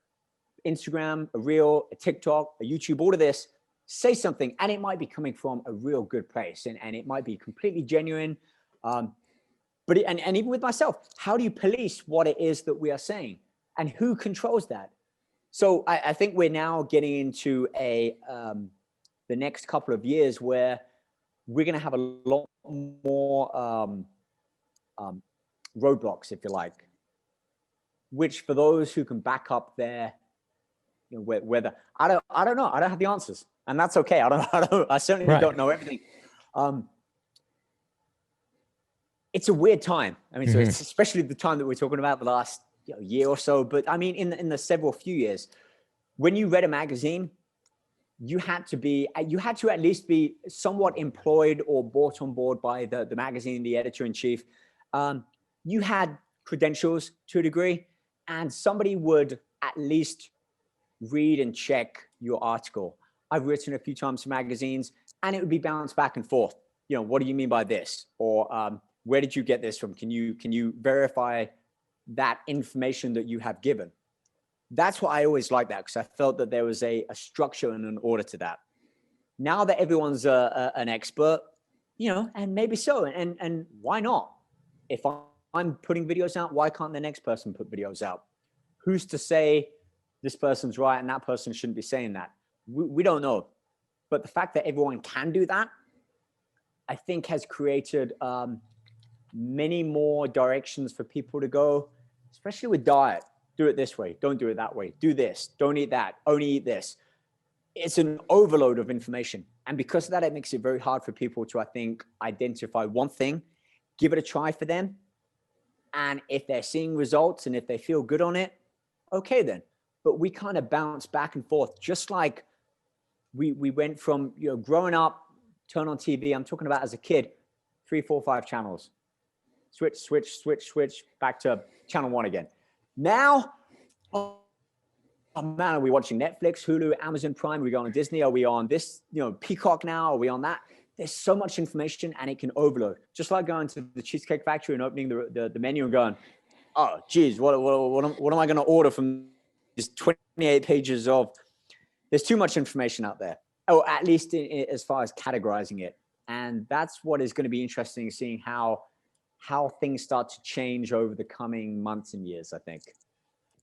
Instagram, a reel, a TikTok, a YouTube, all of this, say something, and it might be coming from a real good place and it might be completely genuine. But even with myself, how do you police what it is that we are saying, and who controls that? So I think we're now getting into the next couple of years where we're going to have a lot more roadblocks, if you like, which for those who can back up their, you know, whether I don't know, I don't have the answers, and that's okay. I certainly don't know everything. It's a weird time. I mean, so it's especially the time that we're talking about, the last year or so. But I mean, in the several few years, when you read a magazine, you had to at least be somewhat employed or brought on board by the magazine, the editor in chief. You had credentials to a degree, and somebody would at least read and check your article. I've written a few times for magazines, and it would be bounced back and forth. You know, what do you mean by this? Or where did you get this from? Can you verify that information that you have given? That's why I always liked that, because I felt that there was a structure and an order to that. Now that everyone's an expert, you know, and maybe so, and why not? If I'm putting videos out, why can't the next person put videos out? Who's to say this person's right and that person shouldn't be saying that? We don't know. But the fact that everyone can do that, I think, has created many more directions for people to go, especially with diet. Do it this way, don't do it that way. Do this, don't eat that, only eat this. It's an overload of information. And because of that, it makes it very hard for people to, I think, identify one thing, give it a try for them. And if they're seeing results and if they feel good on it, okay then. But we kind of bounce back and forth, just like we went from, you know, growing up, turn on TV, I'm talking about as a kid, 3, 4, 5 channels. Switch, back to channel 1 again. Now, oh man, are we watching Netflix, Hulu, Amazon Prime? Are we going on Disney? Are we on this, you know, Peacock now? Are we on that? There's so much information and it can overload. Just like going to the Cheesecake Factory and opening the menu and going, oh, geez, what am I going to order from these 28 pages of, there's too much information out there. Oh, at least as far as categorizing it. And that's what is going to be interesting, seeing how things start to change over the coming months and years, I think.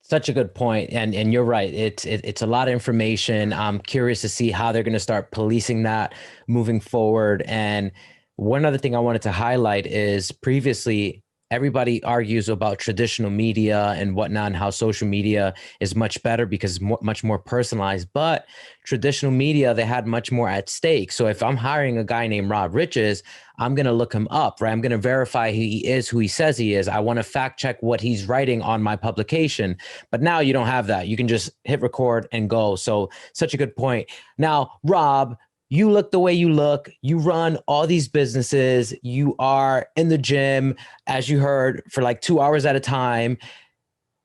Such a good point. And you're right. It's a lot of information. I'm curious to see how they're going to start policing that moving forward. And one other thing I wanted to highlight is previously everybody argues about traditional media and whatnot, and how social media is much better because it's much more personalized. But traditional media, they had much more at stake. So if I'm hiring a guy named Rob Riches, I'm going to look him up, right? I'm going to verify he is who he says he is. I want to fact check what he's writing on my publication. But now you don't have that. You can just hit record and go. So such a good point. Now, Rob, you look the way you look, you run all these businesses, you are in the gym, as you heard, for like 2 hours at a time.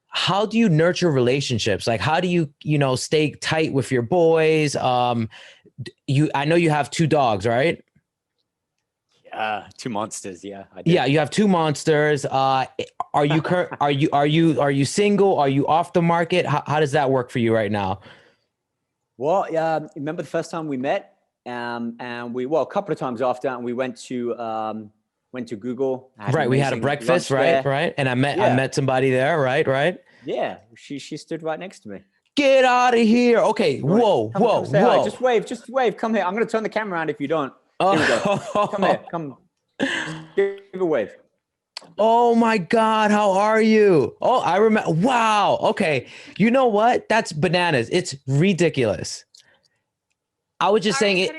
How do you nurture relationships? Like, how do you, stay tight with your boys? I know you have 2 dogs, right? 2 monsters. Yeah, I do. Yeah, you have 2 monsters. Are you single? Are you off the market? How does that work for you right now? Well, remember the first time we met? And a couple of times after, and we went to Google. Right, we had a breakfast, right? And I met somebody there, right? Yeah, she stood right next to me. Get out of here! Okay, Right. whoa. Hi. Just wave. Come here. I'm gonna turn the camera around if you don't. Here we go. Come here. Come. Give a wave. Oh my God, how are you? Oh, I remember. Wow. Okay, you know what? That's bananas. It's ridiculous. I was just saying it.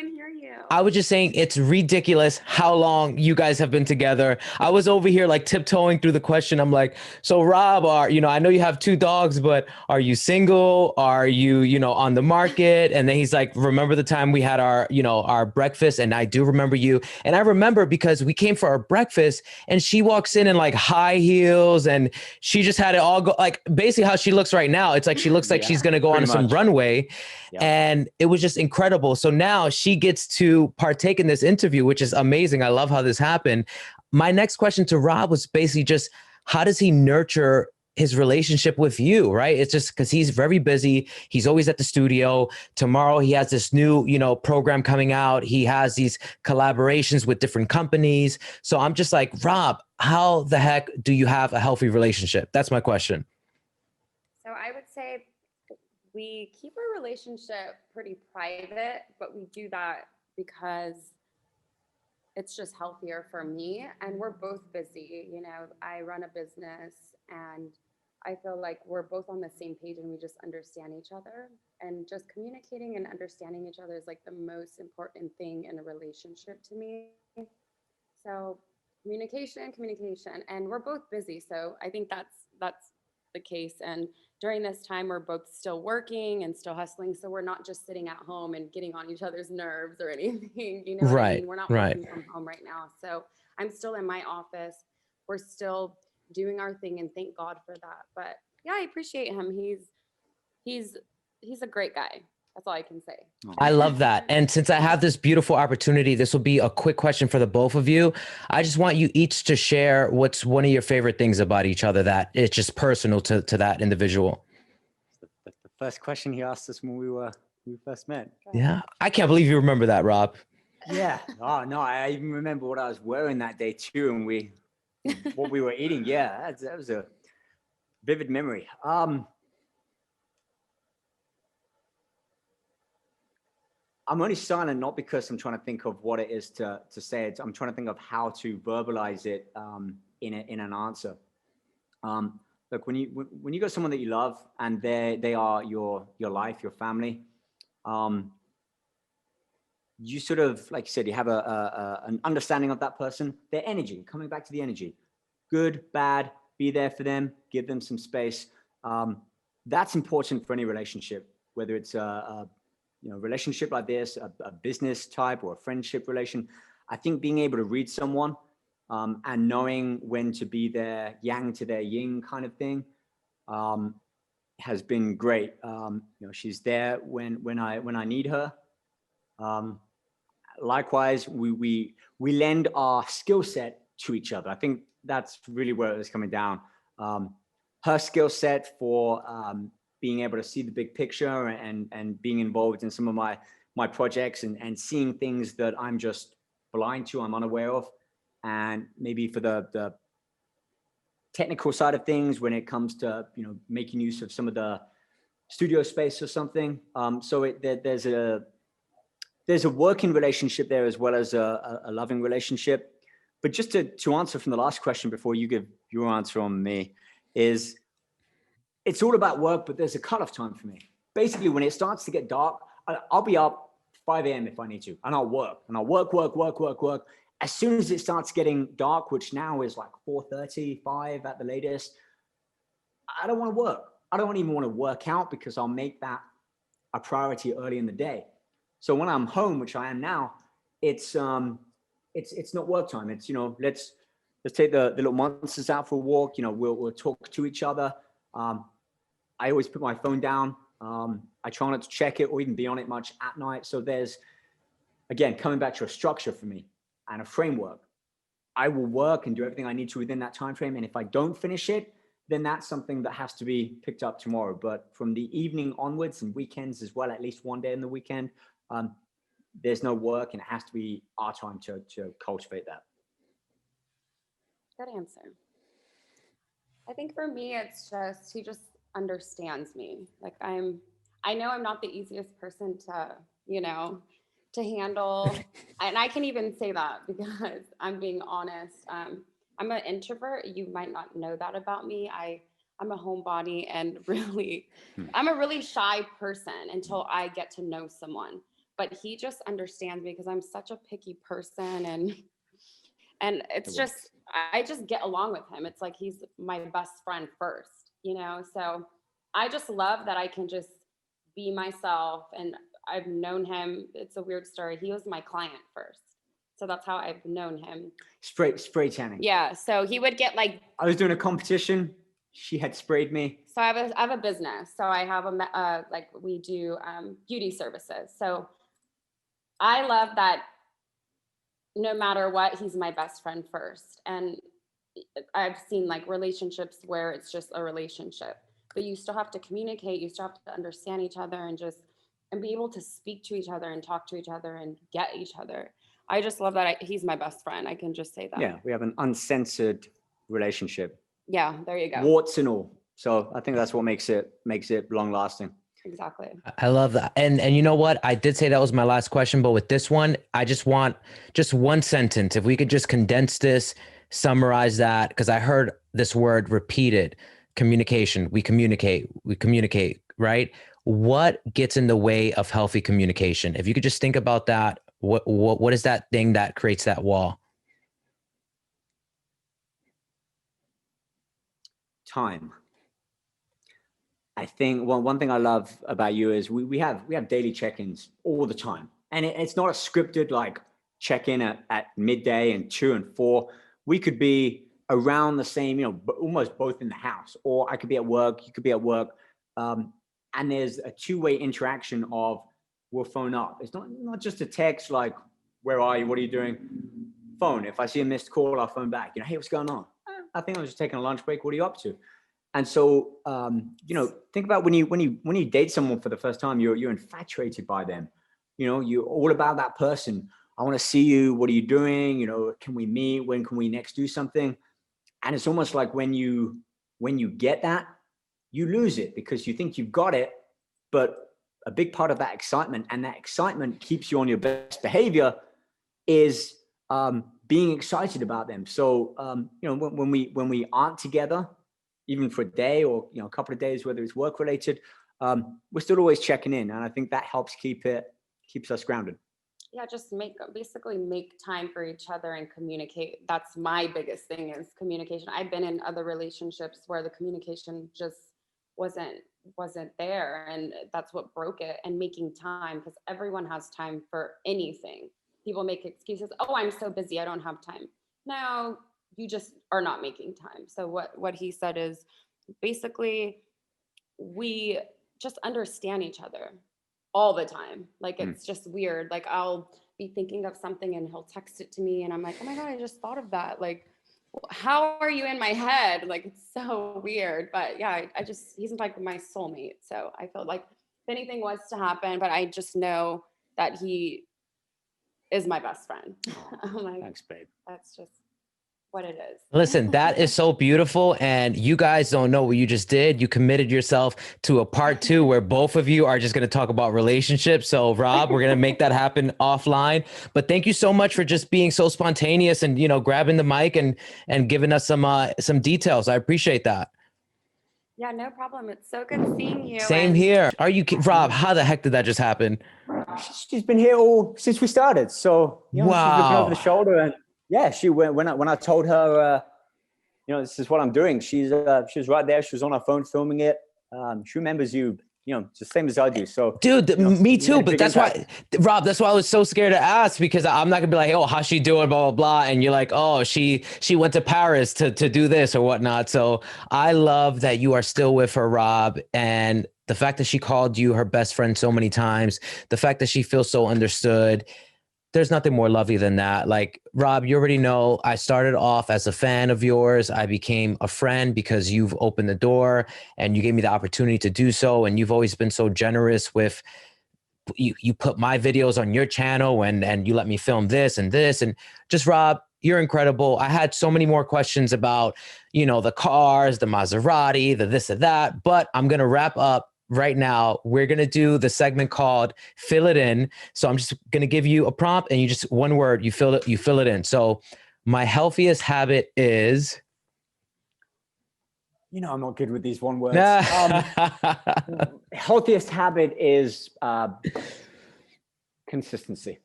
I was just saying it's ridiculous how long you guys have been together. I was over here like tiptoeing through the question. I'm like, so Rob, I know you have 2 dogs, but are you single? Are you, on the market? And then he's like, remember the time we had our breakfast? And I do remember you. And I remember because we came for our breakfast and she walks in like high heels and she just had it all go like basically how she looks right now. It's like she looks like she's going to go on some runway. Yeah. And it was just incredible. So now she gets to partake in this interview, which is amazing. I love how this happened. My next question to Rob was basically just, how does he nurture his relationship with you, right? It's just because he's very busy. He's always at the studio. Tomorrow he has this new, program coming out. He has these collaborations with different companies. So I'm just like, Rob, how the heck do you have a healthy relationship? That's my question. So I would say we keep our relationship pretty private, but we do that because it's just healthier for me. And we're both busy. I run a business and I feel like we're both on the same page and we just understand each other. And just communicating and understanding each other is like the most important thing in a relationship to me. So communication, and we're both busy. So I think that's the case. And during this time, we're both still working and still hustling. So we're not just sitting at home and getting on each other's nerves or anything, what I mean? We're not working from home right now. So I'm still in my office. We're still doing our thing and thank God for that. But yeah, I appreciate him. He's a great guy. That's all I can say. I love that. And since I have this beautiful opportunity, this will be a quick question for the both of you. I just want you each to share what's one of your favorite things about each other that it's just personal to that individual. The first question he asked us when we first met. Yeah. I can't believe you remember that, Rob. Yeah. Oh, no, I even remember what I was wearing that day too. And what we were eating. Yeah, that was a vivid memory. I'm only silent, not because I'm trying to think of what it is to say it. I'm trying to think of how to verbalize it in an answer. Look, when you got someone that you love and they are your life, your family, you sort of, like you said, you have an understanding of that person, their energy, coming back to the energy, good, bad, be there for them, give them some space. That's important for any relationship, whether it's a relationship like this, a business type or a friendship relation. I think being able to read someone and knowing when to be their yang to their yin kind of thing has been great. She's there when I need her. Likewise, we lend our skill set to each other. I think that's really where it's coming down. Her skill set for being able to see the big picture and being involved in some of my projects and seeing things that I'm just blind to, I'm unaware of. And maybe for the technical side of things, when it comes to, making use of some of the studio space or something. So there's a working relationship there as well as a loving relationship. But just to answer from the last question before you give your answer on me, is it's all about work, but there's a cutoff time for me. Basically, when it starts to get dark, I'll be up 5 a.m. if I need to, and I'll work. As soon as it starts getting dark, which now is like 4:30, 5 at the latest, I don't want to work. I don't even want to work out because I'll make that a priority early in the day. So when I'm home, which I am now, it's not work time. It's, let's take the little monsters out for a walk. We'll talk to each other. I always put my phone down. I try not to check it or even be on it much at night. So there's, again, coming back to a structure for me and a framework. I will work and do everything I need to within that time frame. And if I don't finish it, then that's something that has to be picked up tomorrow. But from the evening onwards and weekends as well, at least one day in the weekend, there's no work, and it has to be our time to cultivate that. Good answer. I think for me, it's just, he just understands me. Like I know I'm not the easiest person to handle. And I can even say that because I'm being honest. I'm an introvert. You might not know that about me. I'm a homebody and really, I'm a really shy person until I get to know someone. But he just understands me because I'm such a picky person, and it's just, I just get along with him. It's like he's my best friend first, So I just love that I can just be myself. And I've known him. It's a weird story. He was my client first. So that's how I've known him. Spray tanning. Yeah. So he would get like, I was doing a competition. She had sprayed me. So I have a business. So I have we do beauty services. So I love that no matter what, he's my best friend first. And I've seen like relationships where it's just a relationship, but you still have to communicate. You still have to understand each other and be able to speak to each other and talk to each other and get each other. I just love that he's my best friend. I can just say that. Yeah, we have an uncensored relationship. Yeah, there you go. Warts and all. So I think that's what makes it long lasting. Exactly. I love that. And you know what? I did say that was my last question, but with this one, I just want just one sentence. If we could just condense this, summarize that, because I heard this word repeated: communication. We communicate, right? What gets in the way of healthy communication? If you could just think about that, what is that thing that creates that wall? Time. I think one thing I love about you is we have daily check-ins all the time, and it's not a scripted like check-in at midday and 2 and 4. We could be around the same, almost both in the house, or I could be at work, you could be at work, and there's a two-way interaction of we'll phone up. It's not just a text like, where are you? What are you doing? Phone. If I see a missed call, I'll phone back. Hey, what's going on? I think I was just taking a lunch break. What are you up to? And so, think about when you date someone for the first time, you're infatuated by them. You're all about that person. I want to see you. What are you doing? Can we meet? When can we next do something? And it's almost like when you get that, you lose it because you think you've got it. But a big part of that excitement, and that excitement keeps you on your best behavior, is being excited about them. So, when we aren't together, even for a day or a couple of days, whether it's work related, we're still always checking in, and I think that helps keeps us grounded. Yeah, just basically make time for each other and communicate. That's my biggest thing, is communication. I've been in other relationships where the communication just wasn't there, and that's what broke it. And making time, because everyone has time for anything. People make excuses. Oh, I'm so busy, I don't have time. No, you just are not making time. So what he said is basically we just understand each other all the time. Like it's just weird. Like I'll be thinking of something and he'll text it to me and I'm like, oh my God, I just thought of that. Like, how are you in my head? Like, it's so weird. But yeah, he's like my soulmate. So I felt like if anything was to happen, but I just know that he is my best friend. I'm like, thanks, babe. That's just what it is. Listen, that is so beautiful. And you guys don't know what you just did. You committed yourself to a part 2 where both of you are just going to talk about relationships. So Rob, we're going to make that happen offline. But thank you so much for just being so spontaneous and, grabbing the mic and giving us some details. I appreciate that. Yeah, no problem. It's so good seeing you. Same here. Rob, how the heck did that just happen? She's been here all since we started. So, she's looking over the Wow. shoulder, and yeah, she went when I told her, this is what I'm doing. She was right there. She was on her phone filming it. She remembers you, just same as I do. So, Dude, me too. But that's impact. why, Rob, that's why I was so scared to ask, because I'm not gonna be like, oh, how's she doing, blah, blah, blah. And you're like, oh, she went to Paris to do this or whatnot. So I love that you are still with her, Rob. And the fact that she called you her best friend so many times, the fact that she feels so understood. There's nothing more lovely than that. Like, Rob, you already know I started off as a fan of yours. I became a friend because you've opened the door and you gave me the opportunity to do so. And you've always been so generous with, you put my videos on your channel and you let me film this and this. And just, Rob, you're incredible. I had so many more questions about, the cars, the Maserati, the this or that, but I'm going to wrap up right now. We're going to do the segment called Fill It In. So I'm just going to give you a prompt and you just one word, you fill it in. So my healthiest habit is. I'm not good with these one words. Healthiest habit is consistency.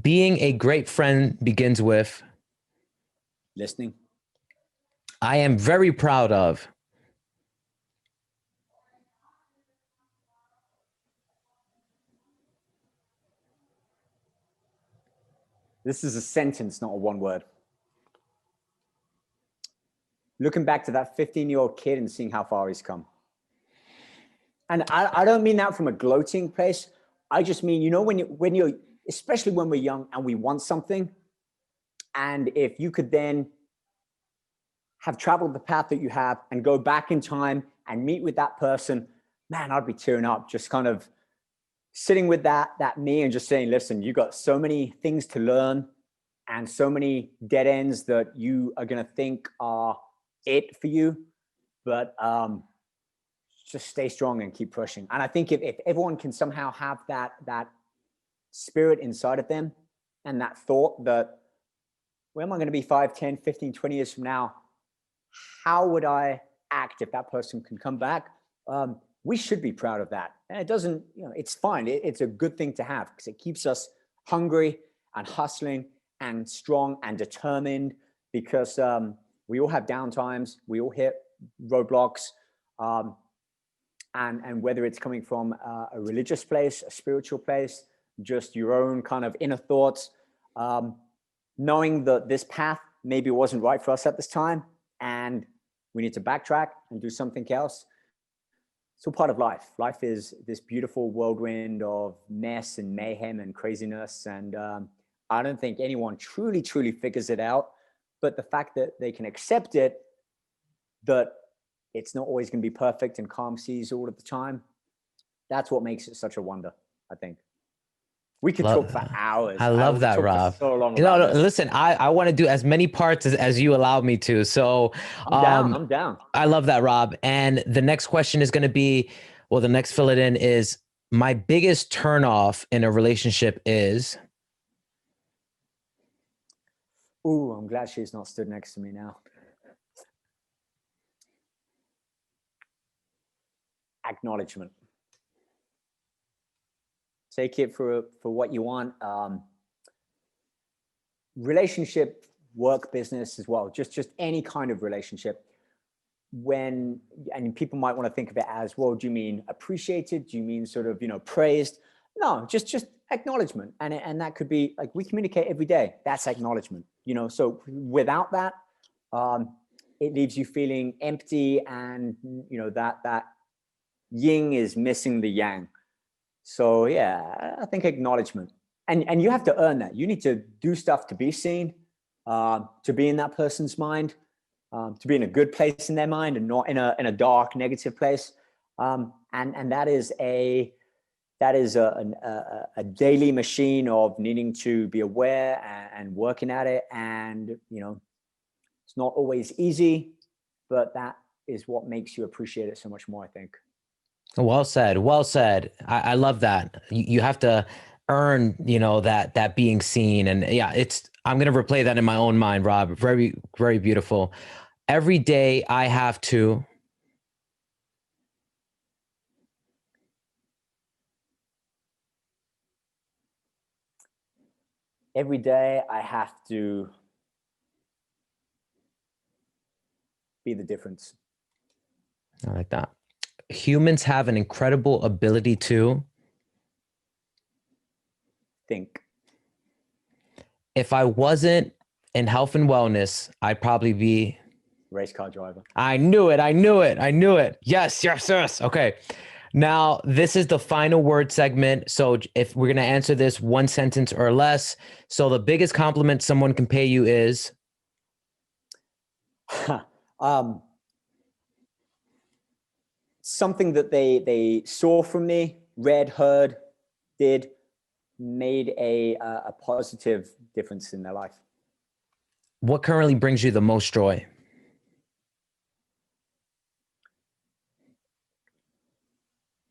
Being a great friend begins with. Listening. I am very proud of. This is a sentence, not a one word. Looking back to that 15-year-old kid and seeing how far he's come. And I don't mean that from a gloating place. I just mean, when you're, especially when we're young and we want something, and if you could then have traveled the path that you have and go back in time and meet with that person, man, I'd be tearing up, just kind of sitting with that me and just saying, listen, you got so many things to learn and so many dead ends that you are going to think are it for you, but just stay strong and keep pushing. And I think if everyone can somehow have that spirit inside of them and that thought that, where am I going to be 5, 10, 15, 20 years from now? How would I act if that person can come back? We should be proud of that. And it doesn't, it's fine. It's a good thing to have because it keeps us hungry and hustling and strong and determined, because we all have down times. We all hit roadblocks. And whether it's coming from a religious place, a spiritual place, just your own kind of inner thoughts, knowing that this path maybe wasn't right for us at this time and we need to backtrack and do something else. It's all part of life. Life is this beautiful whirlwind of mess and mayhem and craziness. And I don't think anyone truly figures it out. But the fact that they can accept it, that it's not always going to be perfect and calm seas all of the time, that's what makes it such a wonder, I think. We could talk for hours. I love that, Rob. So long no, listen, I want to do as many parts as you allow me to. So I'm down. I love that, Rob. And the next question is going to be, well, the next fill it in is, my biggest turnoff in a relationship is. Ooh, I'm glad she's not stood next to me now. Acknowledgement. Take it for what you want. Relationship, work, business as well. Just any kind of relationship. And people might want to think of it as, well, do you mean appreciated? Do you mean sort of, praised? No, just acknowledgement. And that could be like, we communicate every day. That's acknowledgement. So without that, it leaves you feeling empty, and that yin is missing the yang. So yeah, I think acknowledgement, and you have to earn that. You need to do stuff to be seen, to be in that person's mind, to be in a good place in their mind and not in a dark, negative place. And that that is a daily machine of needing to be aware and working at it. And, it's not always easy, but that is what makes you appreciate it so much more, I think. Well said. Well said. I love that. You have to earn, that being seen. And yeah, I'm going to replay that in my own mind, Rob. Very, very beautiful. Every day I have to. Every day I have to be the difference. I like that. Humans have an incredible ability to. Think. If I wasn't in health and wellness, I'd probably be. Race car driver. I knew it. I knew it. I knew it. Yes, yes, yes. Okay. Now, this is the final word segment. So if we're going to answer this one sentence or less. So the biggest compliment someone can pay you is. Something that they saw from me, read, heard, did, made a positive difference in their life. What currently brings you the most joy?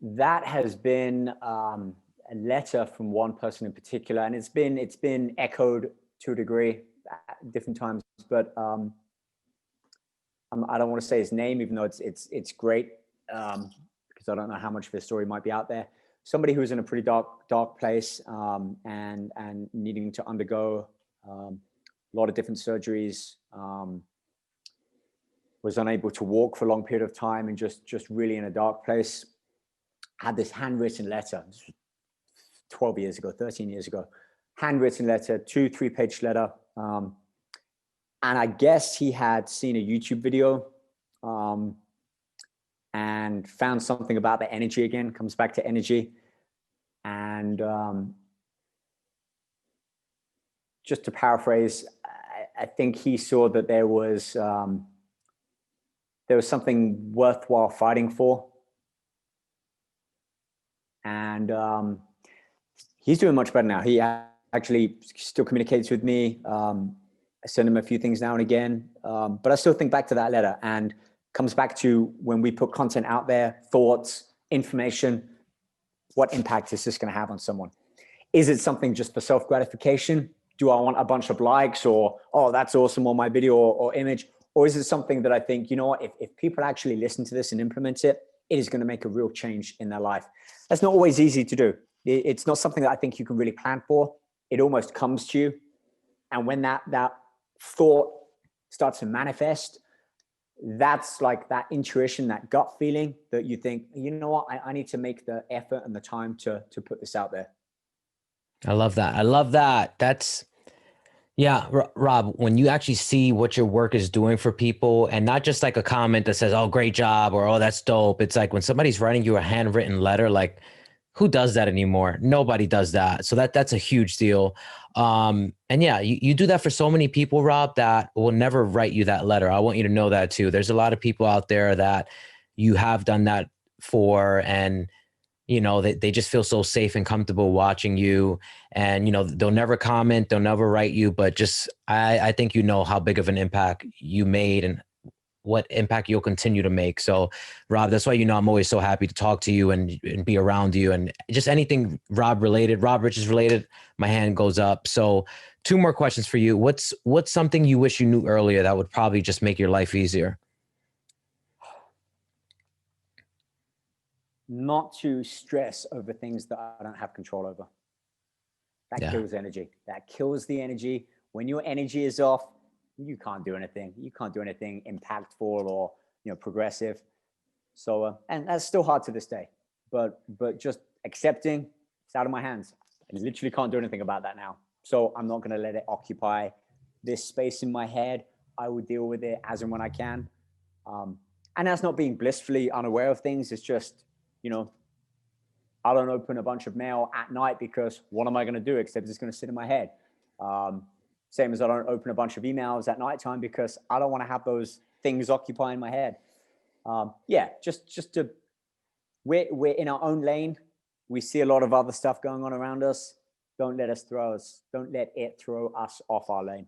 That has been a letter from one person in particular, and it's been echoed to a degree at different times. But I don't want to say his name, even though it's great, because I don't know how much of his story might be out there. Somebody who's in a pretty dark place, and needing to undergo a lot of different surgeries, was unable to walk for a long period of time, and just really in a dark place. Had this handwritten letter, 12 years ago, 13 years ago, handwritten letter, 2-3 page letter. And I guess he had seen a YouTube video, and found something about the energy again, comes back to energy. And just to paraphrase, I think he saw that there was something worthwhile fighting for. And he's doing much better now. He actually still communicates with me. I send him a few things now and again, but I still think back to that letter, and comes back to when we put content out there, thoughts, information, what impact is this going to have on someone? Is it something just for self-gratification? Do I want a bunch of likes, or, oh, that's awesome on my video or image? Or is it something that I think, if people actually listen to this and implement it, it is going to make a real change in their life? That's not always easy to do. It's not something that I think you can really plan for. It almost comes to you. And when that thought starts to manifest, that's like that intuition, that gut feeling that you think, you know what, I need to make the effort and the time to put this out there. I love that. I love that. Yeah, Rob, when you actually see what your work is doing for people, and not just like a comment that says, oh, great job, or, oh, that's dope. It's like when somebody's writing you a handwritten letter, like, who does that anymore? Nobody does that. So that's a huge deal. And yeah, you do that for so many people, Rob, that will never write you that letter. I want you to know that too. There's a lot of people out there that you have done that for, and they just feel so safe and comfortable watching you, and, they'll never comment, they'll never write you, but just, I think, how big of an impact you made and what impact you'll continue to make. So Rob, that's why, I'm always so happy to talk to you and be around you, and just anything Rob Riches related, my hand goes up. So 2 more questions for you. What's something you wish you knew earlier that would probably just make your life easier? Not to stress over things that I don't have control over. That kills energy. That kills the energy. When your energy is off, you can't do anything. You can't do anything impactful or, progressive. So, and that's still hard to this day, but just accepting it's out of my hands. I literally can't do anything about that now. So I'm not going to let it occupy this space in my head. I will deal with it as and when I can. And that's not being blissfully unaware of things. It's just, I don't open a bunch of mail at night because what am I going to do except it's going to sit in my head. Same as I don't open a bunch of emails at nighttime because I don't want to have those things occupying my head. Just to, we're in our own lane. We see a lot of other stuff going on around us. Don't let it throw us off our lane.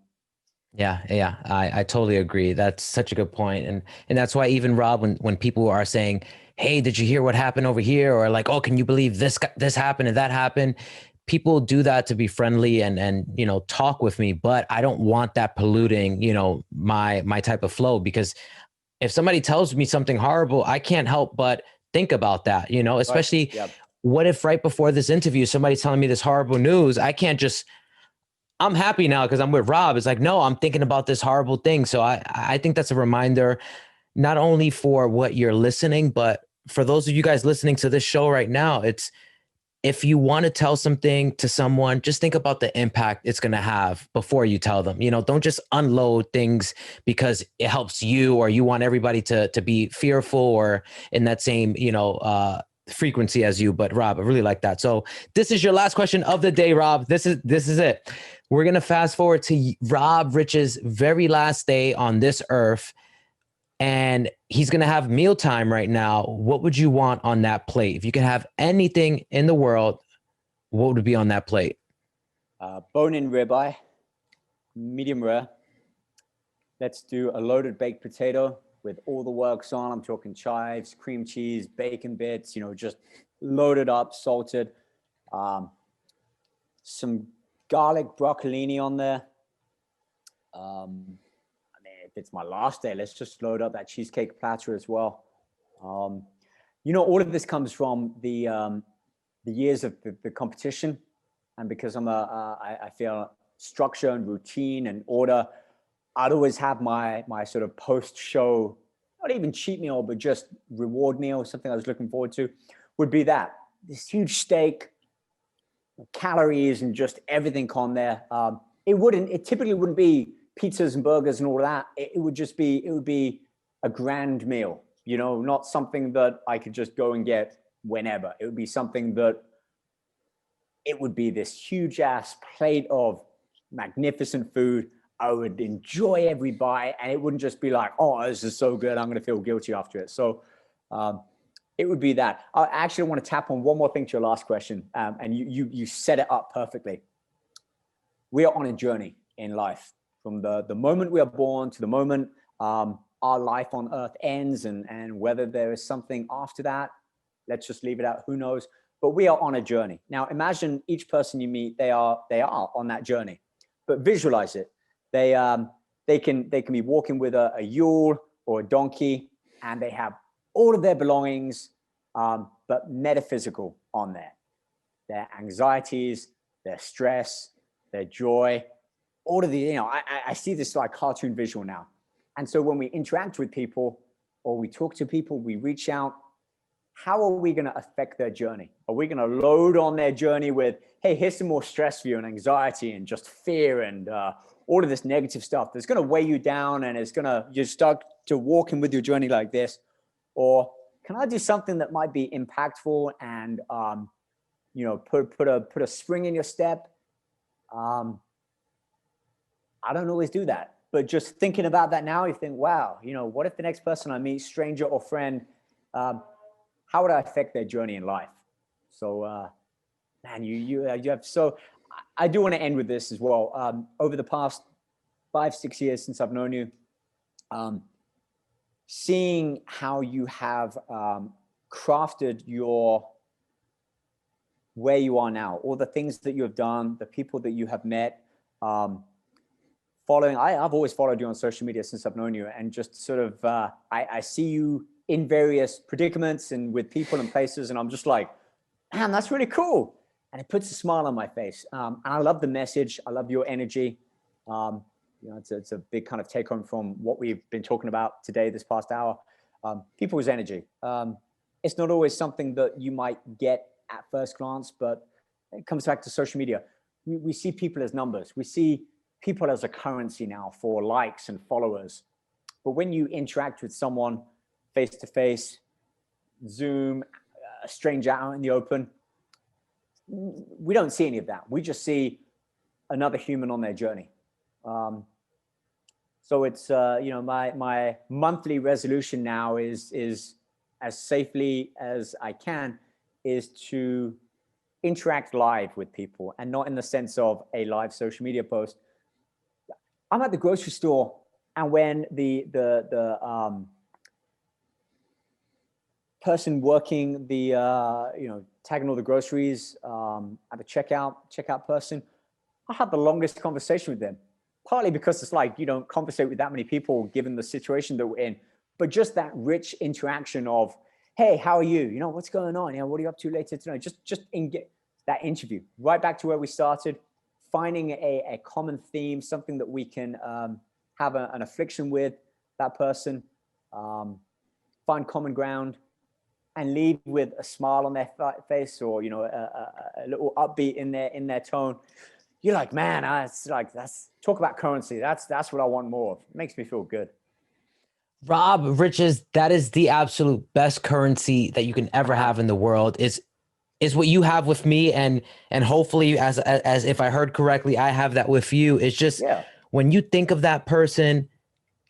Yeah, I totally agree. That's such a good point. And that's why even Rob, when people are saying, hey, did you hear what happened over here? Or like, oh, can you believe this happened and that happened? People do that to be friendly and talk with me, but I don't want that polluting, my type of flow, because if somebody tells me something horrible, I can't help but think about that, especially Right. Yep. what if right before this interview, somebody's telling me this horrible news. I can't just, I'm happy now because I'm with Rob. It's like, no, I'm thinking about this horrible thing. So I think that's a reminder, not only for what you're listening, but for those of you guys listening to this show right now. It's, if you want to tell something to someone, just think about the impact it's going to have before you tell them. Don't just unload things because it helps you or you want everybody to be fearful or in that same, frequency as you. But Rob, I really like that. So this is your last question of the day, Rob. This is it. We're going to fast forward to Rob Rich's very last day on this earth, and he's going to have mealtime right now. What would you want on that plate? If you could have anything in the world, what would be on that plate? Bone-in ribeye, medium rare. Let's do a loaded baked potato with all the works on. I'm talking chives, cream cheese, bacon bits, just loaded up, salted. Some garlic broccolini on there. If it's my last day, let's just load up that cheesecake platter as well. All of this comes from the years of the competition, and because I feel structure and routine and order, I'd always have my sort of post-show, not even cheat meal, but just reward meal, something I was looking forward to, would be this huge steak, calories and just everything on there. It typically wouldn't be pizzas and burgers and all that. It would be a grand meal, not something that I could just go and get whenever. It would be something that it would be this huge ass plate of magnificent food. I would enjoy every bite, and it wouldn't just be like, oh, this is so good, I'm going to feel guilty after it. So it would be that. I actually want to tap on one more thing to your last question, and you set it up perfectly. We are on a journey in life, from the moment we are born to the moment our life on earth ends, and whether there is something after that, let's just leave it out, who knows. But we are on a journey. Now imagine each person you meet, they are on that journey, but visualize it. They can be walking with a mule or a donkey, and they have all of their belongings, but metaphysical on there. Their anxieties, their stress, their joy, all of the, I see this like cartoon visual now. And so when we interact with people or we talk to people, we reach out, how are we going to affect their journey? Are we going to load on their journey with, hey, here's some more stress for you and anxiety and just fear and all of this negative stuff that's going to weigh you down, and it's going to, you start to walk in with your journey like this? Or can I do something that might be impactful and, put a spring in your step? I don't always do that, but just thinking about that now, you think, wow, what if the next person I meet, stranger or friend, how would I affect their journey in life? So, man, you have, so I do want to end with this as well. Over the past 5-6 years since I've known you, seeing how you have crafted where you are now, all the things that you have done, the people that you have met, I've always followed you on social media since I've known you, and just sort of, I see you in various predicaments and with people and places, and I'm just like, man, that's really cool. And it puts a smile on my face. And I love the message. I love your energy. It's a big kind of take home from what we've been talking about today, this past hour. People's energy. It's not always something that you might get at first glance, but it comes back to social media. We see people as numbers. We see people as a currency now for likes and followers. But when you interact with someone face to face, Zoom, a stranger out in the open, we don't see any of that. We just see another human on their journey. So it's, my monthly resolution now is as safely as I can, is to interact live with people, and not in the sense of a live social media post. I'm at the grocery store, and when the person working the tagging all the groceries at the checkout person, I had the longest conversation with them. Partly because it's like you don't conversate with that many people given the situation that we're in, but just that rich interaction of, hey, how are you? You know, what's going on? You know, what are you up to later tonight? Just that interview, right back to where we started, finding a common theme, something that we can have an affliction with that person, find common ground, and leave with a smile on their face, or a little upbeat in their tone. You're like, man, that's talk about currency. That's what I want more of. It makes me feel good. Rob Riches, that is the absolute best currency that you can ever have in the world. Is what you have with me, and hopefully, as if I heard correctly, I have that with you. It's just when you think of that person,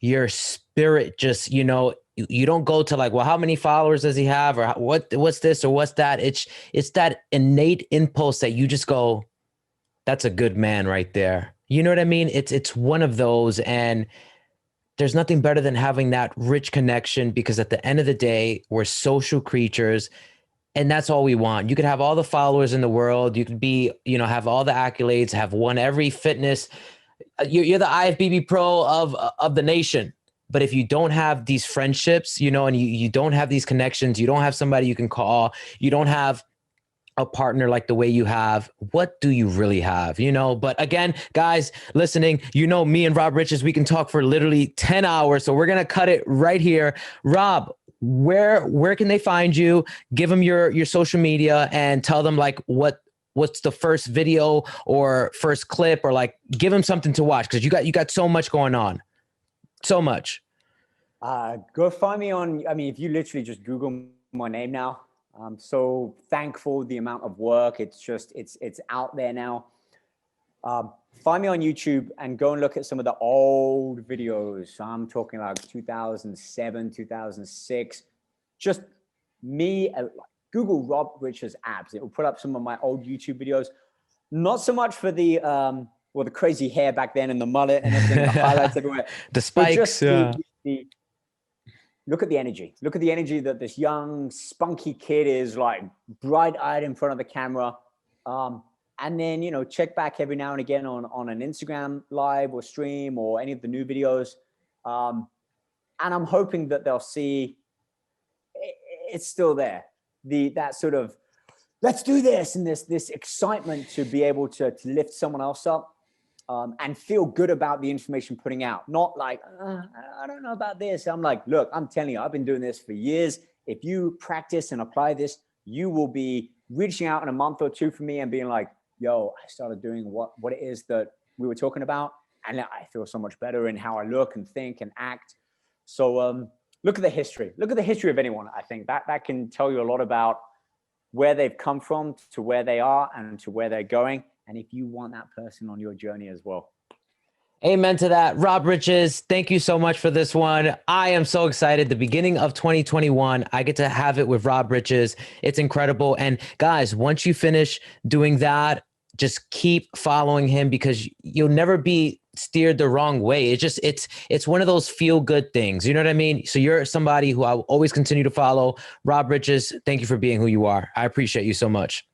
your spirit just, you don't go to like, well, how many followers does he have, or what's this or what's that? It's that innate impulse that you just go, that's a good man right there. You know what I mean? It's one of those, and there's nothing better than having that rich connection, because at the end of the day, we're social creatures, and that's all we want. You could have all the followers in the world. You could be, have all the accolades, have won every fitness. You're the IFBB pro of the nation. But if you don't have these friendships, and you don't have these connections, you don't have somebody you can call, you don't have a partner like the way you have, what do you really have? But again, guys listening, me and Rob Riches, we can talk for literally 10 hours. So we're going to cut it right here. Rob, where can they find you? Give them your social media and tell them like what's the first video or first clip, or like give them something to watch, because you got so much going on. So much. Go find me on, if you literally just Google my name now, I'm so thankful the amount of work. It's just, it's out there now. Find me on YouTube and go and look at some of the old videos. I'm talking like 2007, 2006, just me, Google Rob Riches abs. It will put up some of my old YouTube videos. Not so much for the, the crazy hair back then and the mullet and everything, the highlights everywhere. The spikes. Just look at the energy. Look at the energy that this young, spunky kid is, like bright-eyed in front of the camera. And then, check back every now and again on an Instagram live or stream or any of the new videos. And I'm hoping that they'll see it's still there. That sort of, let's do this, and this excitement to be able to lift someone else up. And feel good about the information putting out. Not like, I don't know about this. I'm like, look, I'm telling you, I've been doing this for years. If you practice and apply this, you will be reaching out in a month or two from me and being like, yo, I started doing what it is that we were talking about. And I feel so much better in how I look and think and act. So look at the history. Look at the history of anyone. I think that can tell you a lot about where they've come from to where they are and to where they're going. And if you want that person on your journey as well. Amen to that. Rob Riches, thank you so much for this one. I am so excited. The beginning of 2021, I get to have it with Rob Riches. It's incredible. And guys, once you finish doing that, just keep following him, because you'll never be steered the wrong way. It's one of those feel good things. You know what I mean? So you're somebody who I will always continue to follow. Rob Riches, thank you for being who you are. I appreciate you so much.